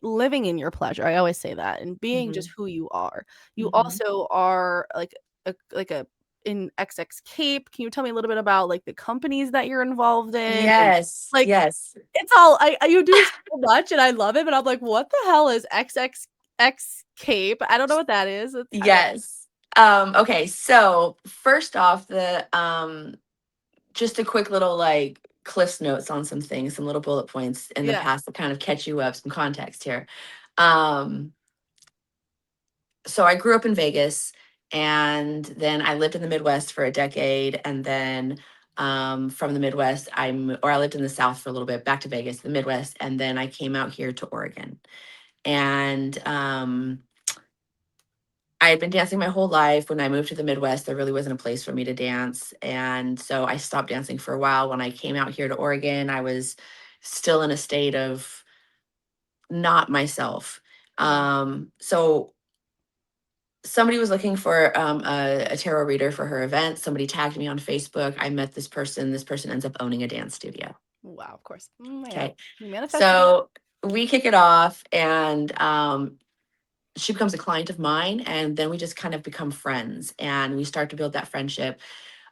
living in your pleasure, I always say that, and being just Hmm. who you Hmm. also are like a in XXXcape. Can you tell me a little bit about, like, the companies that you're involved in? And, Yes. like, Yes. it's all you do so much, and I love it, but I'm like, "What the hell is XXXcape?" I don't know what that is. It's I don't Yes. Okay. So first off, the just a quick little like cliffs notes on some things, some little bullet points in the Yeah. past to kind of catch you up, some context here. Um, so I grew up in Vegas, and then I lived in the Midwest for a decade, and then from the Midwest, I lived in the South for a little bit, back to Vegas, the Midwest, and then I came out here to Oregon. And I had been dancing my whole life. When I moved to the Midwest, there really wasn't a place for me to dance. And so I stopped dancing for a while. When I came out here to Oregon, I was still in a state of not myself. Yeah. So somebody was looking for a tarot reader for her event. Somebody tagged me on Facebook. I met this person. This person ends up owning a dance studio. Wow, of course. Yeah. Okay. You manifested it. So we kick it off, and she becomes a client of mine, and then we just kind of become friends, and we start to build that friendship.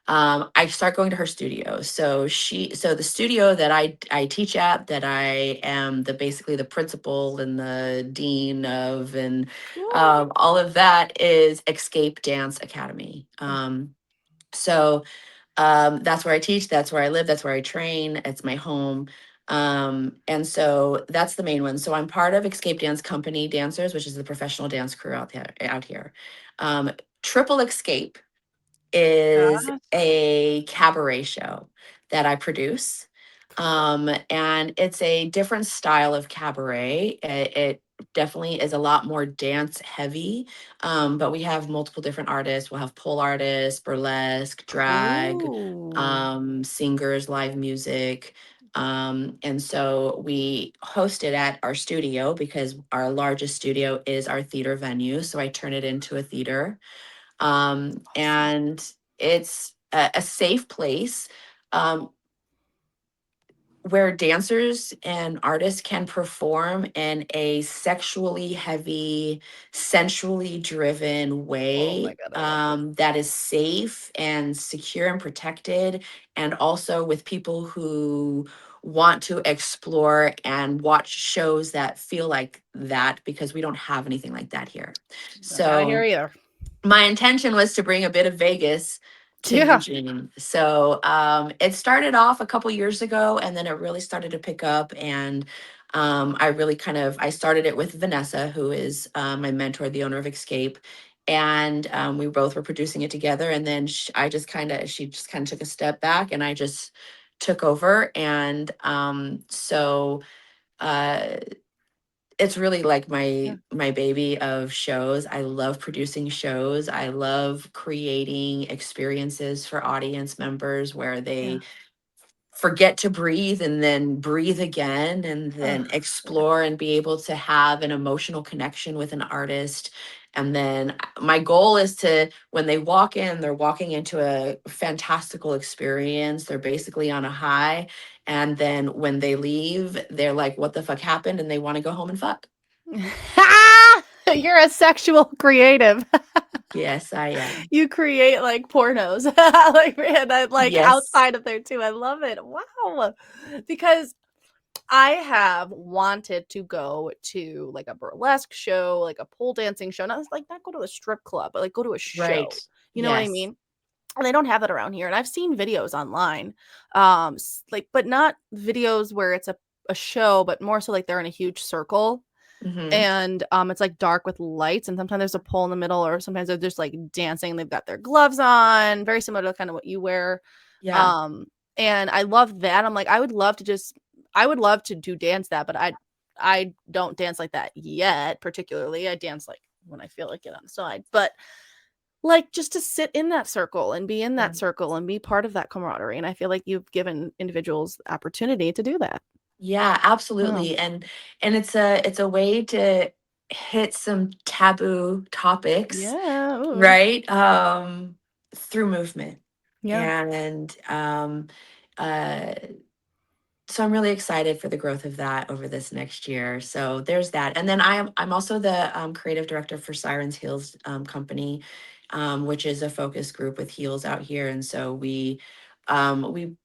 I start going to her studio. So the studio that I teach at, that I am basically the principal and the dean of, and Cool. all of that is Escape Dance Academy. Oh, That's where I teach, that's where I live, that's where I train, it's my home. And so that's the main one. So I'm part of Escape Dance Company Dancers, which is the professional dance crew out here. Um, Triple Escape is gosh. a cabaret show that I produce. Cool. And it's a different style of cabaret. It definitely is a lot more dance heavy. But we have multiple different artists. We'll have pole artists, burlesque, drag, Cool. singers, live music. And so we host it at our studio because our largest studio is our theater venue. So I turn it into a theater, Awesome. and it's a safe place, um, where dancers and artists can perform in a sexually heavy, sensually driven Oh my way, god, I love this. that is safe and secure and protected, and also with people who want to explore and watch shows that feel like that, because we don't have anything like that here. I hear So you. my intention was to bring a bit of Vegas to Yeah. Eugene. So it started off a couple years ago, and then it really started to pick up. And I really I started it with Vanessa, who is my mentor, the owner of Xscape. And we both were producing it together. And then she just kind of took a step back and I just took over. And uh, it's really like Yeah. my baby of shows. I love producing shows. I love creating experiences for audience members where Yeah. they forget to breathe and then breathe again and then Ugh, yeah. explore and be able to have an emotional connection with an artist. And then my goal is to, when they walk in, they're walking into a fantastical experience. They're basically on a high. And then when they leave, they're like, what the fuck happened? And they want to go home and fuck. You're a sexual creative. Yes, I am. You create like pornos, like and I like Yes. outside of there too. I love it. Wow, because I have wanted to go to like a burlesque show, like a pole dancing show. Not go to a strip club, but like go to a Right. show. You know what I Yes. mean? And they don't have it around here. And I've seen videos online, like, but not videos where it's a show, but more so like they're in a huge circle Hmm. and it's like dark with lights, and sometimes there's a pole in the middle, or sometimes they're just like dancing and they've got their gloves on, very similar to kind of what you wear. Yeah. um and I love that. I'm like, I would love to do dance that, but I don't dance like that yet. Particularly I dance like when I feel like it on the side, but like just to sit in that circle and be in that circle and be part of that camaraderie, and I feel like you've given individuals the opportunity to do that. Yeah, Oh absolutely. And it's a way to hit some taboo topics, yeah. Ooh. right? Through movement. Yeah. And uh so I'm really excited for the growth of that over this next year. So there's that. And then I'm also the creative director for Sirens Heels company, which is a focus group with heels out here. And so um, we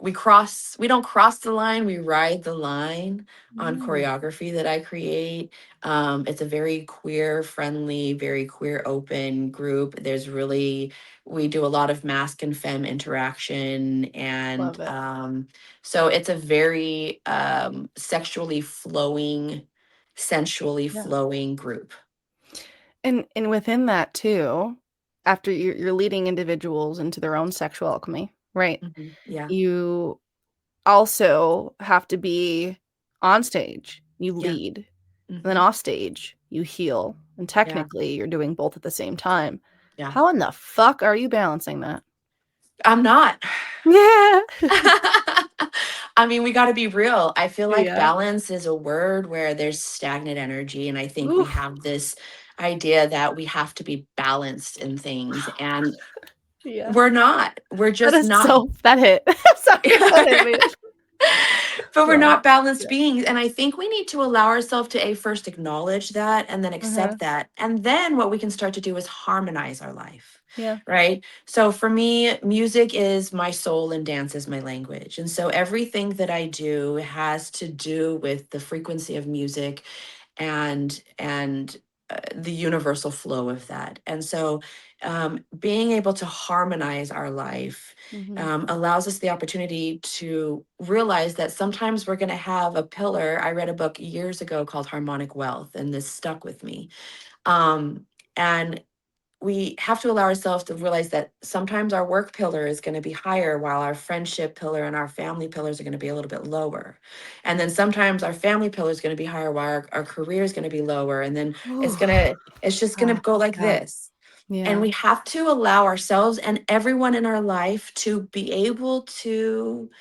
we don't cross the line, we ride the line on Mm. choreography that I create. It's a very queer friendly, very queer open group. We do a lot of masc and femme interaction. And Love it. so it's a very sexually flowing, sensually Yeah. flowing group. And within that too, after you're leading individuals into their own sexual alchemy, right? Mhm. Yeah. You also have to be on stage, you Yeah. lead, and then Hmm. off stage, you heal. And Yeah. technically, you're doing both at the same time. Yeah. How in the fuck are you balancing that? I'm not. Yeah. I mean, we got to be real. I feel like Yeah. balance is a word where there's stagnant energy. And I think we Oof. have this idea that we have to be balanced in things. And Yeah. we're not. We're That just is not. so that hit. Sorry, that hit me. But we're Yeah. not balanced Yeah. beings. And I think we need to allow ourselves to first acknowledge that and then Uh-huh. accept that. And then what we can start to do is harmonize our life. Yeah. Right. So for me, music is my soul and dance is my language. And so everything that I do has to do with the frequency of music and the universal flow of that. And so being able to harmonize our life Mhm. allows us the opportunity to realize that sometimes we're going to have a pillar. I read a book years ago called Harmonic Wealth, and this stuck with me. And we have to allow ourselves to realize that sometimes our work pillar is going to be higher while our friendship pillar and our family pillars are going to be a little bit lower. And then sometimes our family pillar is going to be higher while our career is going to be lower. And then Ooh. it's just going Ah, to go like yeah. this. And Yeah. we have to allow ourselves and everyone in our life to be able to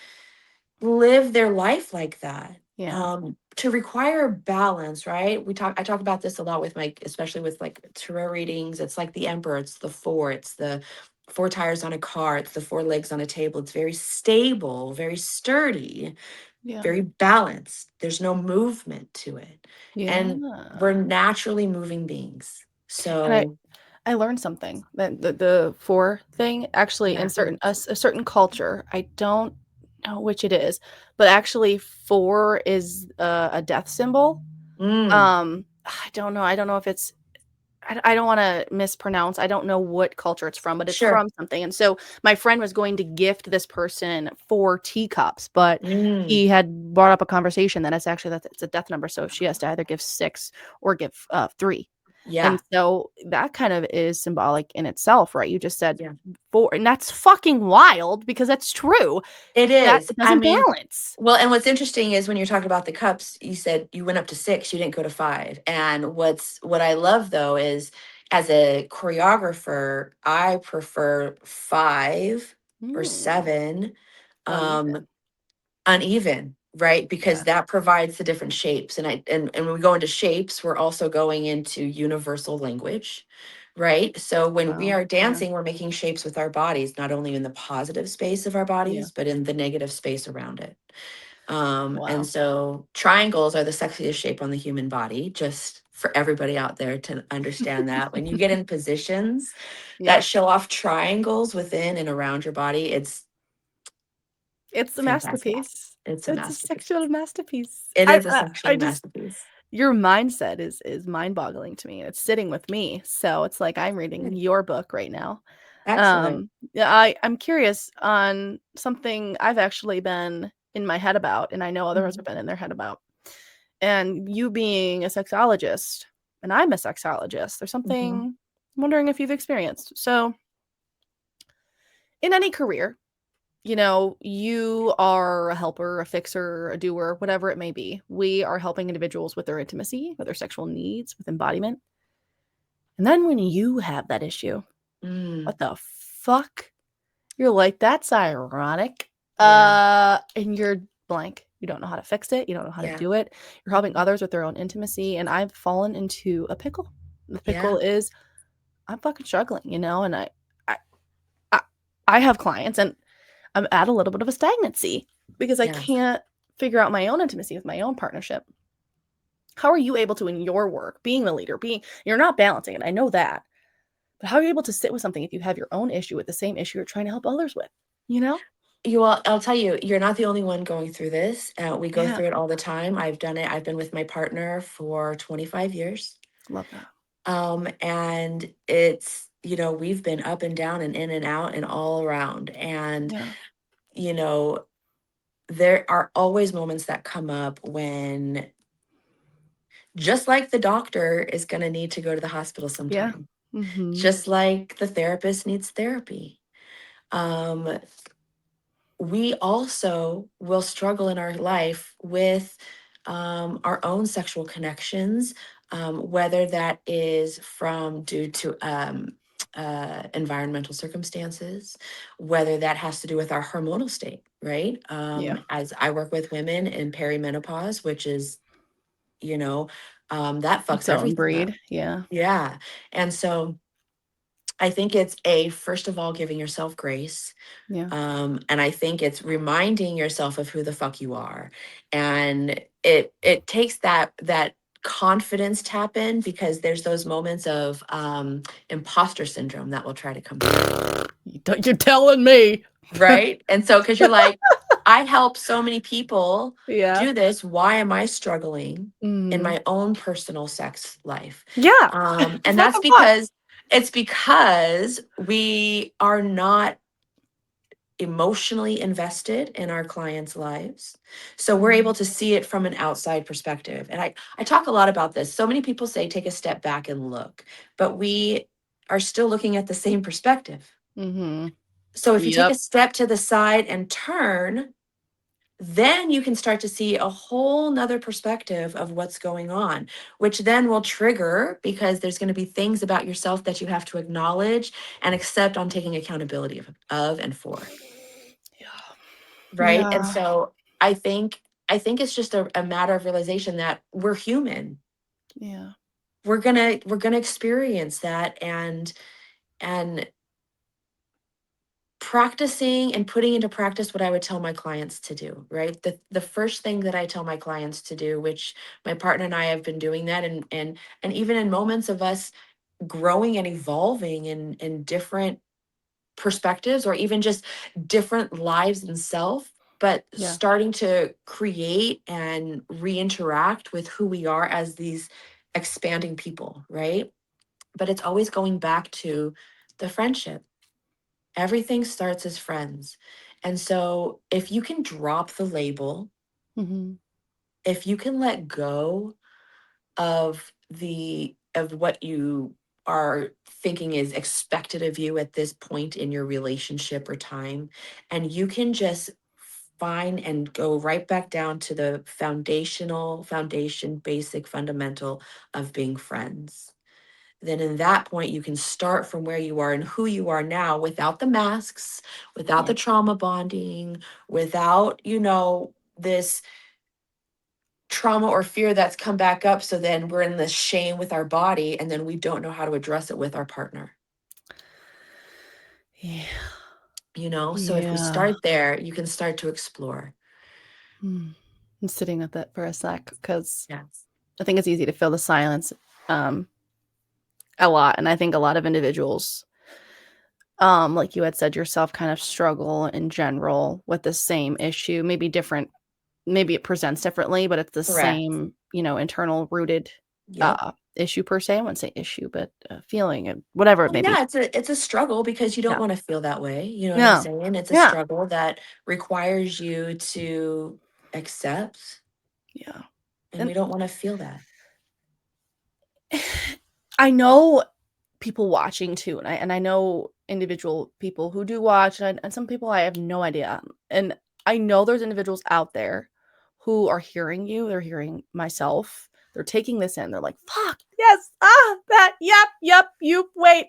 live their life like that. Yeah. To require balance, right? I talk about this a lot with my, especially with like tarot readings. It's like the emperor, it's the four tires on a car, it's the four legs on a table. It's very stable, very sturdy, Yeah. very balanced. There's no movement to it. And we're Yeah. naturally moving beings. And So I learned something that the 4 thing actually in yeah. a certain culture, I don't know which it is, but actually 4 is a death symbol. Mm, I don't know if it's I don't wanna mispronounce, I don't know what culture it's from, but it's Sure. from something, and so my friend was going to gift this person 4 teacups, but Mm, he had brought up a conversation that it's a death number, so she has to either give 6 or give, 3, and yeah. so that kind of is symbolic in itself, right? You just said Yeah. 4, and that's fucking wild because that's true. It That is. it I doesn't mean, balance. well, and what's interesting is when you're talking about the cups, you said you went up to 6, you didn't go to 5. And what I love though is as a choreographer, I prefer 5 or Mm, 7. uneven. Um Uneven, right? Because Yeah. that provides the different shapes. And when we go into shapes, we're also going into universal language, right? So when we Wow. are Yeah. dancing, we're making shapes with our bodies, not only in the positive space of our Yeah. bodies, but in the negative space around it. And Wow. so triangles are the sexiest shape on the human body, just for everybody out there to understand that. When you get in positions that Yep. show off triangles within and around your body, it's It's a fantastic. masterpiece. It's a It's a masterpiece. sexual masterpiece. It is a I sexual just masterpiece. your mindset is mind-boggling to me, and it's sitting with me, so it's like I'm reading Good. your book right now. Excellent. Yeah, I'm curious on something I've actually been in my head about, and I know others have Mhm, been in their head about, and you being a sexologist, and I'm a sexologist, there's mhm, something I'm wondering if you've experienced. So, in any career, you know, you are a helper, a fixer, a doer, whatever it may be. We are helping individuals with their intimacy, with their sexual needs, with embodiment. And then when you have that issue, mm, what the fuck? You're like, that's ironic. yeah, And you're blank. You don't know how to fix it. You don't know how to yeah, do it. You're helping mhm, others with their own intimacy. And I've fallen into a pickle. The yeah, pickle is I'm fucking struggling, you know, and I, I I have clients and I'm at a little bit of a stagnancy because I yes. can't figure out my own intimacy with my own partnership. How are you able to, in your work, being the leader, being you're not balancing it? I know that, but how are you able to sit with something if you have your own issue with the same issue you're trying to help others with? You know? I'll tell you, you're not the only one going through this. We go Yeah, through it all the time. I've done it. I've been with my partner for 25 years. love that. And it's, we've been up and down and in and out and all around. And, Yeah, you know, there are always moments that come up when, just like the doctor is going to need to go to the hospital yeah. sometime, Mhm. just like the therapist needs therapy. Um, we also will struggle in our life with our own sexual connections, whether that is from due to environmental circumstances, whether that has to do with our hormonal state, right? Yeah. As I work with women in perimenopause, which is, you know, that fucks Its own everything up. breed. Yeah. Yeah. And so I think it's first of all, giving yourself grace, Yeah. and I think it's reminding yourself of who the fuck you are. And it takes that confidence tap in, because there's those moments of imposter syndrome that will try to come through. You're telling me. Right. And so because you're like, I help so many people Yeah. do this. Why am I struggling in Mhm. my own personal sex life? Yeah. And What that's the fuck? because we are not emotionally invested in our clients' lives. So we're able Mhm. to see it from an outside perspective. And I talk a lot about this. So many people say take a step back and look, but we are still looking at the same perspective. Mhm. So if you take Yep. a step to the side and turn, then you can start to see a whole nother perspective of what's going on, which then will trigger, because there's going to be things about yourself that you have to acknowledge and accept on taking accountability of and for. Yeah. Right? And Yeah. so I think it's just a matter of realization that we're human. Yeah. We're gonna experience that, and practicing and putting into practice what I would tell my clients to do, right? The first thing that I tell my clients to do, which my partner and I have been doing that, and even in moments of us growing and evolving in different perspectives, or even just different lives in self, but Yeah. starting to create and reinteract with who we are as these expanding people, right? but it's always going back to the friendship. Everything starts as friends. And so if you can drop the label, Mhm. if you can let go of what you are thinking is expected of you at this point in your relationship or time, and you can just find and go right back down to the foundation basic fundamental of being friends, then in that point you can start from where you are and who you are now, without the masks, without Yeah. the trauma bonding, without, this trauma or fear that's come back up. So then we're in this shame with our body, and then we don't know how to address it with our partner. Yeah. So if we Yeah. start there, you can start to explore. Hmm. I'm sitting with it for a sec because Yes. I think it's easy to fill the silence, um, a lot, and I think a lot of individuals, like you had said yourself, kind of struggle in general with the same issue, maybe different, maybe it presents differently, but it's the Correct. same, internal rooted, Yep. issue per se. I wouldn't say issue, but, feeling and whatever it Well, may be. yeah, it's a struggle because you don't Yeah. want to feel that way. You know what I'm Yeah. saying? It's a Yeah. struggle that requires you to accept, Yeah. and And we don't want to feel that. I know people watching too, and I know individual people who do watch, and some people I have no idea. And I know there's individuals out there who are hearing you, they're hearing myself, they're taking this in, they're like, "Fuck, yes, that, yep, you wait,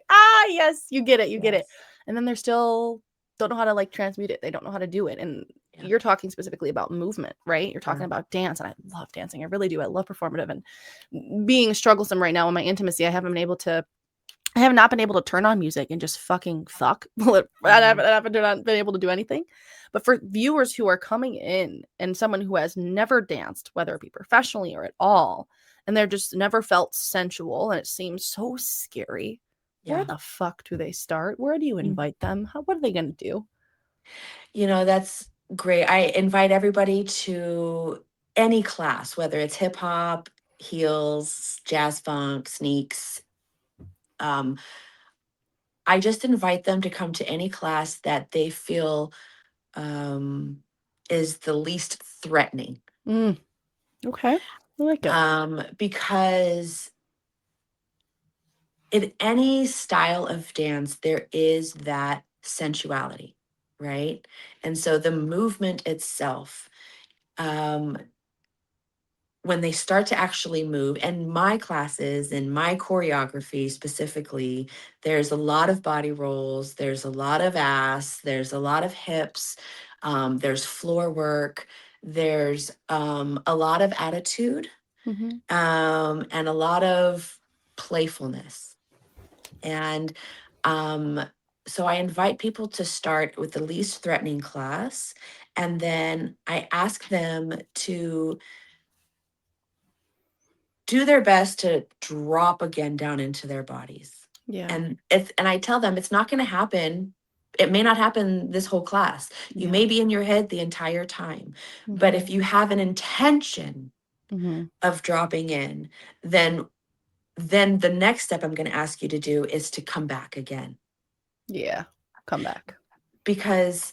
yes, you get it." Yes. And then they're still don't know how to like transmute it. They don't know how to do it. And Yeah. you're talking specifically about movement, right? You're Yeah. talking about dance, and I love dancing. I really do. I love performative, and being strugglesome right now in my intimacy. I have not been able to turn on music and just fucking fuck. Mhm. I haven't been able to do anything. But for viewers who are coming in and someone who has never danced, whether it be professionally or at all, and they're just never felt sensual and it seems so scary, where Yeah. the fuck do they start? Where do you invite them? What are they going to do? That's great. I invite everybody to any class, whether it's hip hop, heels, jazz funk, sneaks. Um, I just invite them to come to any class that they feel um, is the least threatening. Mm, okay. I like it. Because in any style of dance, there is that sensuality, right? And so the movement itself, um, when they start to actually move, and my classes and my choreography specifically, there's a lot of body rolls, there's a lot of ass, there's a lot of hips, there's floor work, there's a lot of attitude, Hmm. and a lot of playfulness. And um, so I invite people to start with the least threatening class, and then I ask them to do their best to drop again down into their bodies. Yeah. And I tell them it's not going to happen. It may not happen this whole class. You Yeah. may be in your head the entire time. But Hmm. if you have an intention Hmm. of dropping in, then the next step I'm going to ask you to do is to come back again, Yeah. Come back. because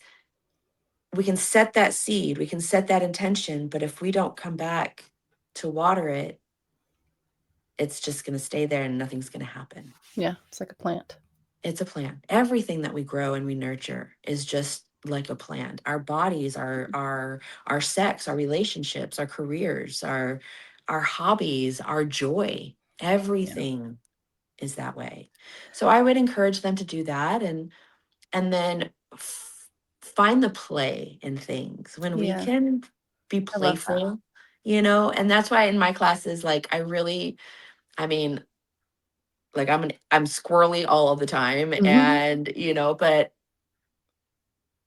we can set that seed, we can set that intention, but if we don't come back to water it, it's just going to stay there and nothing's going to happen. Yeah. It's like a plant. It's a plant. Everything that we grow and we nurture is just like a plant. Our bodies, our sex, our relationships, our careers, our hobbies, our joy, Yeah. everything is that way. So I would encourage them to do that, and then find the play in things when we Yeah. can be I love that. playful, and that's why in my classes, like, I mean, like, I'm squirrely all of the time, Mhm. and but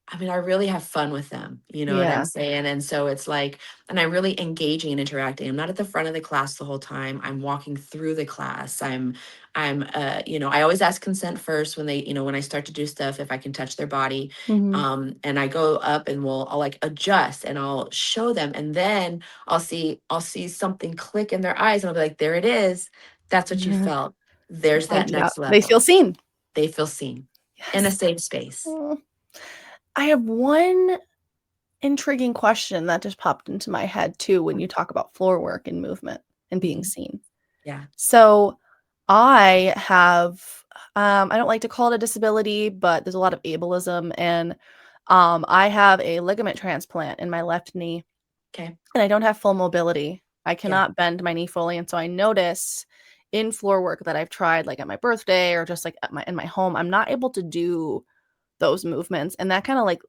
I mean, I really have fun with them, you know what I'm Yeah. saying? And so it's like, and I'm really engaging and interacting. I'm not at the front of the class the whole time. I'm walking through the class. I always ask consent first when when I start to do stuff, if I can touch their body. Mhm. And I go up and I'll like adjust and I'll show them. And then I'll see something click in their eyes and I'll be like, there it is. That's what you Yeah. felt. there's that Find it out. next They feel level. seen. They feel seen in a Yes. safe space. Mm. I have one intriguing question that just popped into my head too when you talk about floor work and movement and being Mhm. seen. Yeah. So I have I don't like to call it a disability, but there's a lot of ableism and I have a ligament transplant in my left knee Okay. and I don't have full mobility. I Yeah. cannot bend my knee fully and so I notice in floor work that I've tried like at my birthday or just like at my in my home, I'm not able to do those movements and that kind of like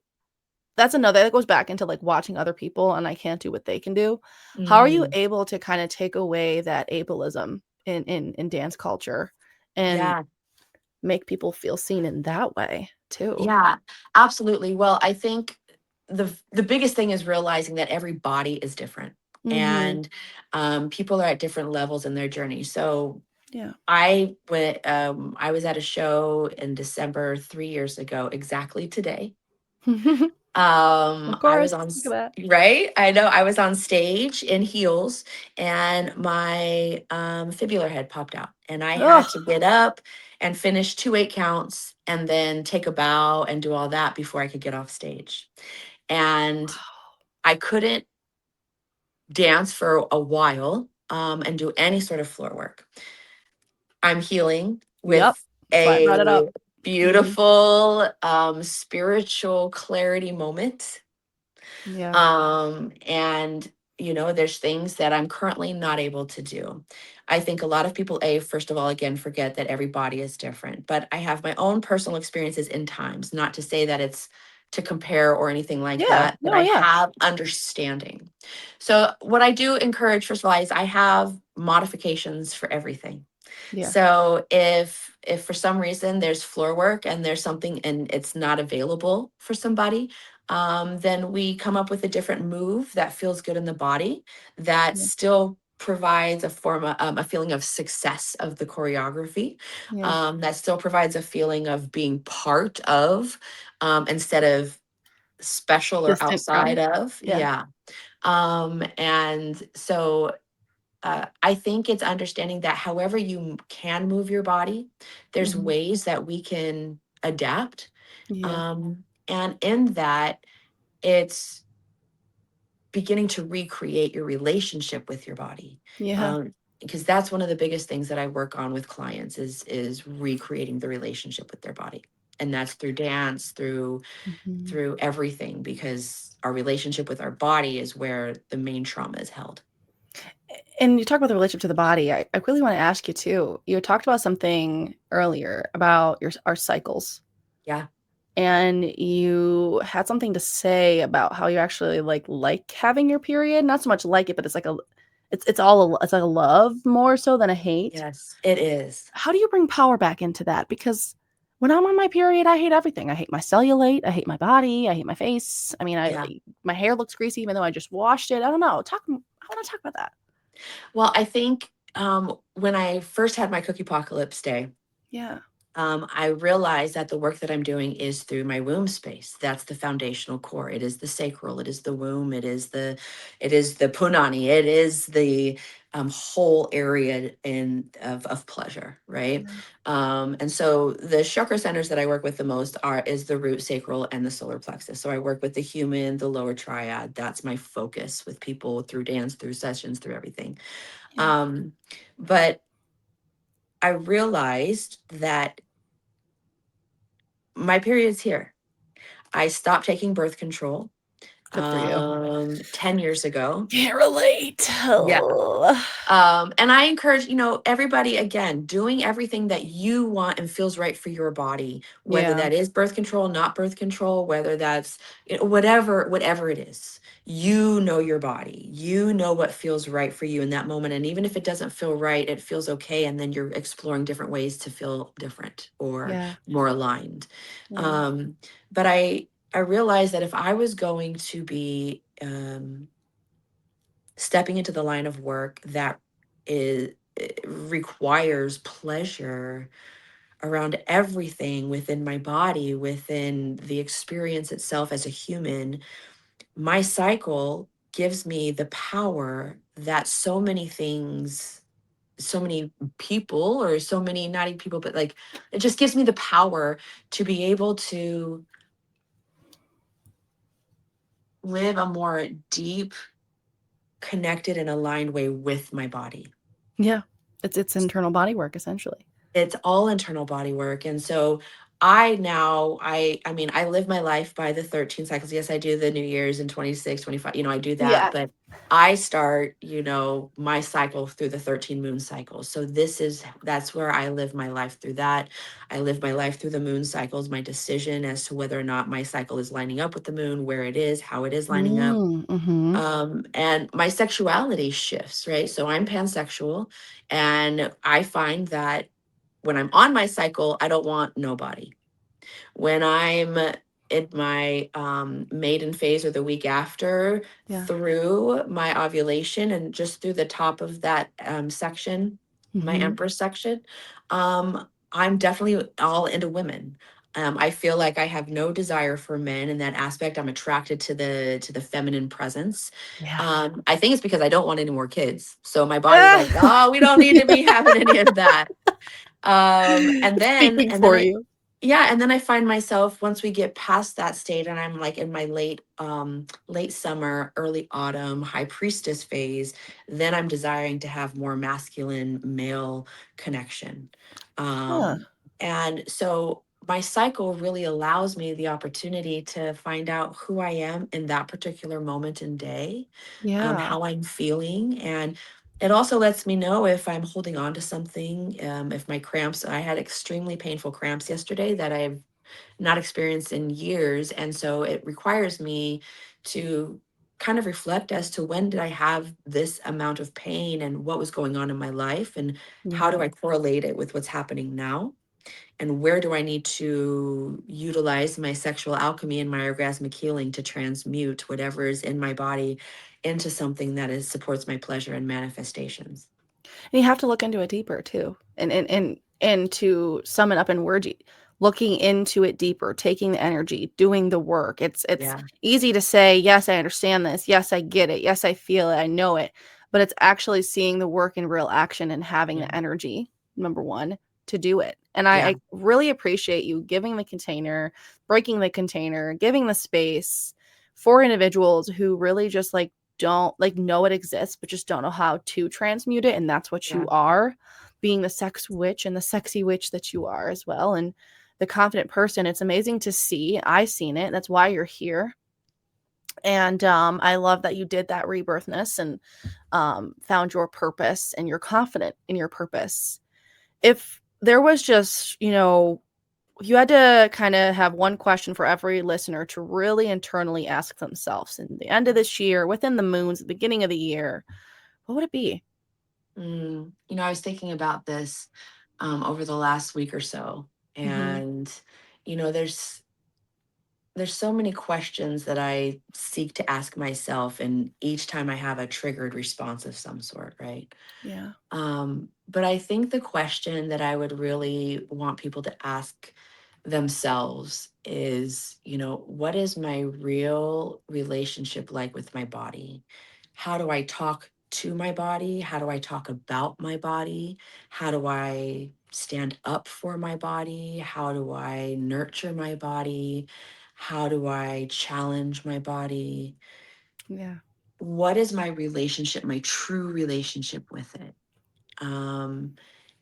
that's another that goes back into, like, watching other people and I can't do what they can do. How are you Mm. able to kinda take away that ableism in dance culture and Yeah. make people feel seen in that way too? Yeah, absolutely. Well, I think the biggest thing is realizing that every body is different, Mhm. and people are at different levels in their journey. So Yeah. I was at a show in December 3 years ago, exactly today. Of I course, was on look at that. right. I know I was on stage in heels, and my fibular head popped out, and I had Ugh. to get up and finish 2 8 counts, and then take a bow and do all that before I could get off stage. And I couldn't dance for a while and do any sort of floor work. I'm healing Yep. with That's why I brought it up. a Mhm. beautiful spiritual clarity moment. Yeah. And there's things that I'm currently not able to do. I think a lot of people, first of all, again, forget that every body is different, but I have my own personal experiences in times, not to say that it's to compare or anything like Yeah. that, but No, I yeah. have understanding. So what I do encourage, first of all, is I have modifications for everything. Yeah. So if for some reason there's floor work and there's something and it's not available for somebody, then we come up with a different move that feels good in the body that Yeah. still provides a feeling of success of the choreography, Yeah. that still provides a feeling of being part of, instead of special or Distant outside from. of. Yeah. Yeah. And so I think it's understanding that however can move your body, there's Mhm. ways that we can adapt. Yeah. And in that, it's beginning to recreate your relationship with your body. Yeah. Because that's one of the biggest things that I work on with clients is recreating the relationship with their body. And that's through dance, Mhm. through everything, because our relationship with our body is where the main trauma is held. And you talk about the relationship to the body. I really want to ask you too. You had talked about something earlier about our cycles, Yeah. and you had something to say about how you actually like having your period. Not so much like it, but it's like it's like a love more so than a hate. Yes, it is. How do you bring power back into that? Because when I'm on my period, I hate everything. I hate my cellulite. I hate my body. I hate my face. I mean, Yeah. my hair looks greasy even though I just washed it. I don't know. I want to talk about that. Well, I think when I first had my cookie apocalypse day, Yeah. I realized that the work that I'm doing is through my womb space. That's the foundational core. It is the sacral. It is the womb. It is the punani. It is the whole area of pleasure, right? Yeah. And so the chakra centers that I work with the most is the root, sacral, and the solar plexus. So I work with the human, the lower triad. That's my focus with people through dance, through sessions, through everything. Yeah. Um, but I realized that my period's here. I stopped taking birth control Good for you. 10 years ago. Can't relate. Yeah. Ugh. And I encourage, everybody, again, doing everything that you want and feels right for your body, whether Yeah. that is birth control, not birth control, whether that's whatever it is. You know your body. You know what feels right for you in that moment. And even if it doesn't feel right, it feels okay. And then you're exploring different ways to feel different or Yeah. more aligned. Yeah. But I realized that if I was going to be stepping into the line of work that requires pleasure around everything within my body, within the experience itself as a human, my cycle gives me the power that so many things so many people, or so many, not even people, but like it just gives me the power to be able to live a more deep, connected and aligned way with my body. Yeah. It's internal body work essentially. It's all internal body work. And so I now I mean, I live my life by the 13 cycles. Yes, I do the New Year's in 26, 25, I do that, Yeah. but I start, my cycle through the 13 moon cycles. So that's where I live my life through that. I live my life through the moon cycles, my decision as to whether or not my cycle is lining up with the moon, where it is, how it is lining up. Mhm. And my sexuality shifts, right? So I'm pansexual, and I find that when I'm on my cycle, I don't want nobody. When I'm in my maiden phase, or the week after, Yeah. through my ovulation and just through the top of that section, my Mhm. empress section, I'm definitely all into women. I feel like I have no desire for men in that aspect. I'm attracted to the feminine presence. Yeah. I think it's because I don't want any more kids. So my body's like, oh, we don't need to be having any of that. And then Speaking and then for I you. yeah, and then I find myself, once we get past that state and I'm like in my late summer, early autumn, high priestess phase, then I'm desiring to have more masculine male connection. Huh. And so my cycle really allows me the opportunity to find out who I am in that particular moment and day, Yeah. how I'm feeling. And it also lets me know if I'm holding on to something, if my cramps, I had extremely painful cramps yesterday that I've not experienced in years. And so it requires me to kind of reflect as to when did I have this amount of pain and what was going on in my life, and how do Yeah. I correlate it with what's happening now, and where do I need to utilize my sexual alchemy and my orgasmic healing to transmute whatever is in my body into something that is supports my pleasure and manifestations. And you have to look into it deeper too. And to sum it up in words, looking into it deeper, taking the energy, doing the work. It's Yeah, easy to say, yes, I understand this. Yes, I get it. Yes, I feel it. I know it. But it's actually seeing the work in real action and having yeah, the energy, number one, to do it. And I yeah, really appreciate you giving the container, breaking the container, giving the space for individuals who really just like don't like know it exists, but just don't know how to transmute it. And that's what yeah. you are, being the sex witch and the sexy witch that you are as well. And the confident person. It's amazing to see. I've seen it. That's why you're here. And I love that you did that rebirthness and found your purpose and you're confident in your purpose. If there was just, you had to kind of have one question for every listener to really internally ask themselves in the end of this year, within the moons, the beginning of the year, what would it be? I was thinking about this over the last week or so, Hmm. and there's so many questions that I seek to ask myself, and each time I have a triggered response of some sort, right? Yeah. But I think the question that I would really want people to ask themselves is, what is my real relationship like with my body? How do I talk to my body? How do I talk about my body? How do I stand up for my body? How do I nurture my body? How do I challenge my body? Yeah. What is my relationship, my true relationship with it? Um,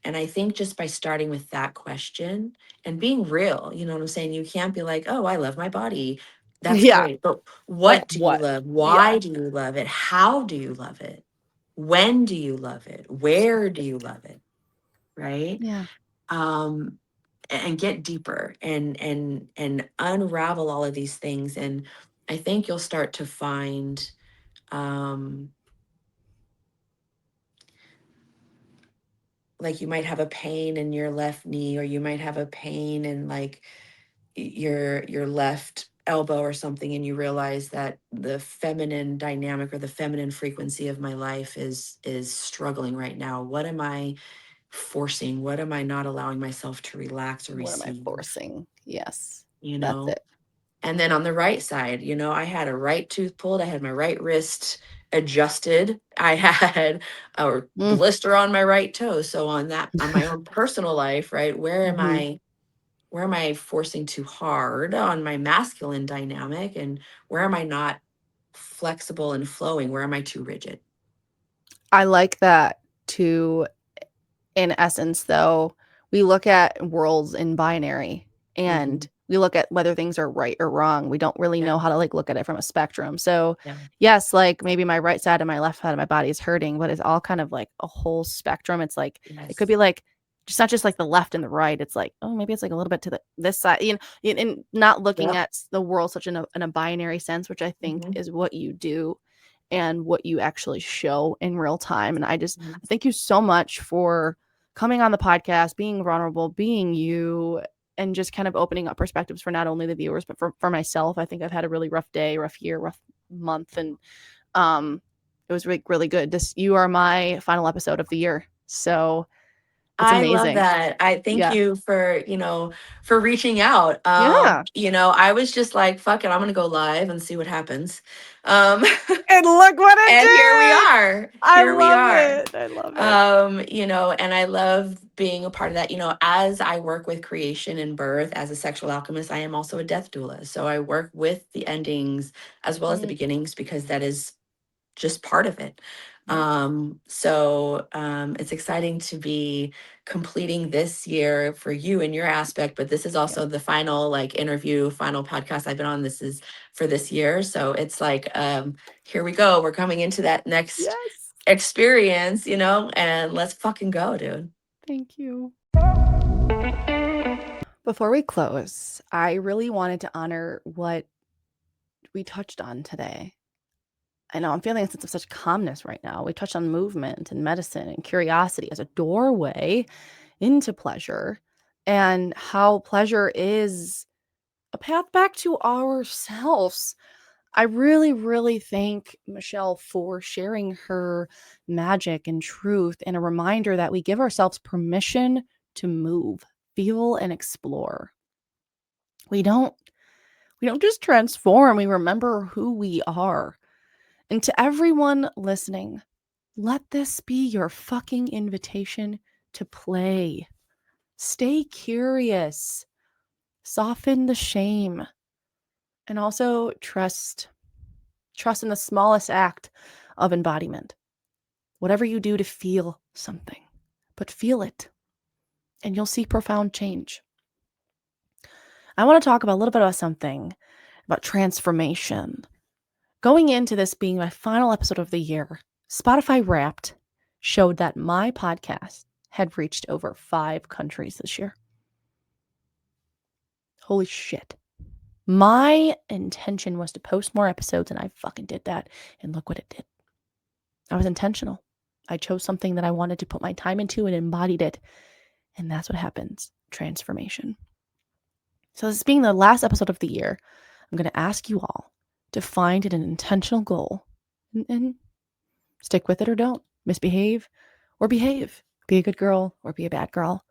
and I think just by starting with that question and being real, you know what I'm saying? You can't be like, oh, I love my body. That's Yeah. great. But Like what do you what? love? Yeah. Why do you love it? How do you love it? When do you love it? Where do you love it? Right? Yeah. Um, and get deeper and unravel all of these things. And I think you'll start to find um like you might have a pain in your left knee, or you might have a pain in like your left elbow or something, and you realize that the feminine dynamic or the feminine frequency of my life is struggling right now. What am I forcing? What am I not allowing myself to relax or What am I receive? forcing? Yes. you That's know it. and then on the right side, I had a right tooth pulled, I had my right wrist, adjusted. I had a Mm. blister on my right toe. So on that, on my own personal life, right? Mhm. Where am I forcing too hard on my masculine dynamic, and where am I not flexible and flowing? Where am I too rigid? I like that too. In essence, though, we look at worlds in binary Hmm. and we look at whether things are right or wrong. We don't really Yeah. know how to like look at it from a spectrum. So, Yeah. yes, like maybe my right side and my left side of my body is hurting, but it's all kind of like a whole spectrum. It's like it could Yes. be like just not just like the left and the right. It's like, oh, maybe it's like a little bit to the this side, and not looking Yep. at the world such in a binary sense, which I think Hmm. is what you do and what you actually show in real time. And Hmm. I thank you so much for coming on the podcast, being vulnerable, being you, and just kind of opening up perspectives for not only the viewers, but for myself. I think I've had a really rough day, rough year, rough month. And it was really, really good. You are my final episode of the year. So it's I love amazing. that. I thank Yeah. you for, for reaching out. Yeah. I was just like, fuck it, I'm gonna go live and see what happens. Um, And look what it and here we did. are. I Here we love are. it. I love it. And I love being a part of that. As I work with creation and birth as a sexual alchemist, I am also a death doula. So I work with the endings as well as the Mm, beginnings, because that is just part of it. yep. It's exciting to be completing this year for you in your aspect, but this is Yep. also the final like interview, final podcast I've been on. This is for this year. So it's like, here we go. We're coming into that next Yes. experience, and let's fucking go, dude. Thank you. Before we close, I really wanted to honor what we touched on today. I know I'm feeling a sense of such calmness right now. We touched on movement and medicine and curiosity as a doorway into pleasure, and how pleasure is a path back to ourselves. I really, really thank Michelle for sharing her magic and truth, and a reminder that we give ourselves permission to move, feel, and explore. We don't we don't just transform, we remember who we are. And to everyone listening, let this be your fucking invitation to play. Stay curious, soften the shame, and also trust in the smallest act of embodiment. Whatever you do to feel something, but feel it, and you'll see profound change. I want to talk about a little bit about something about transformation. Going into this being my final episode of the year, Spotify Wrapped showed that my podcast had reached over 5 countries this year. Holy shit. My intention was to post more episodes, and I fucking did that. And look what it did. I was intentional. I chose something that I wanted to put my time into and embodied it. And that's what happens, transformation. So, this being the last episode of the year, I'm going to ask you all to find an intentional goal and stick with it or don't. Misbehave or behave. Be a good girl or be a bad girl.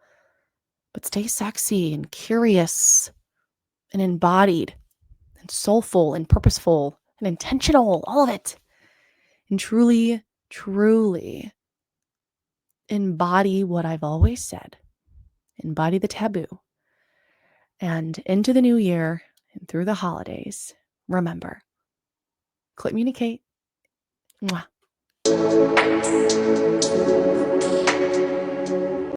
But stay sexy and curious and embodied and soulful and purposeful and intentional, all of it. And truly, truly embody what I've always said. Embody the taboo. And into the new year and through the holidays, remember, CLIT-MUNICATE. Mwah.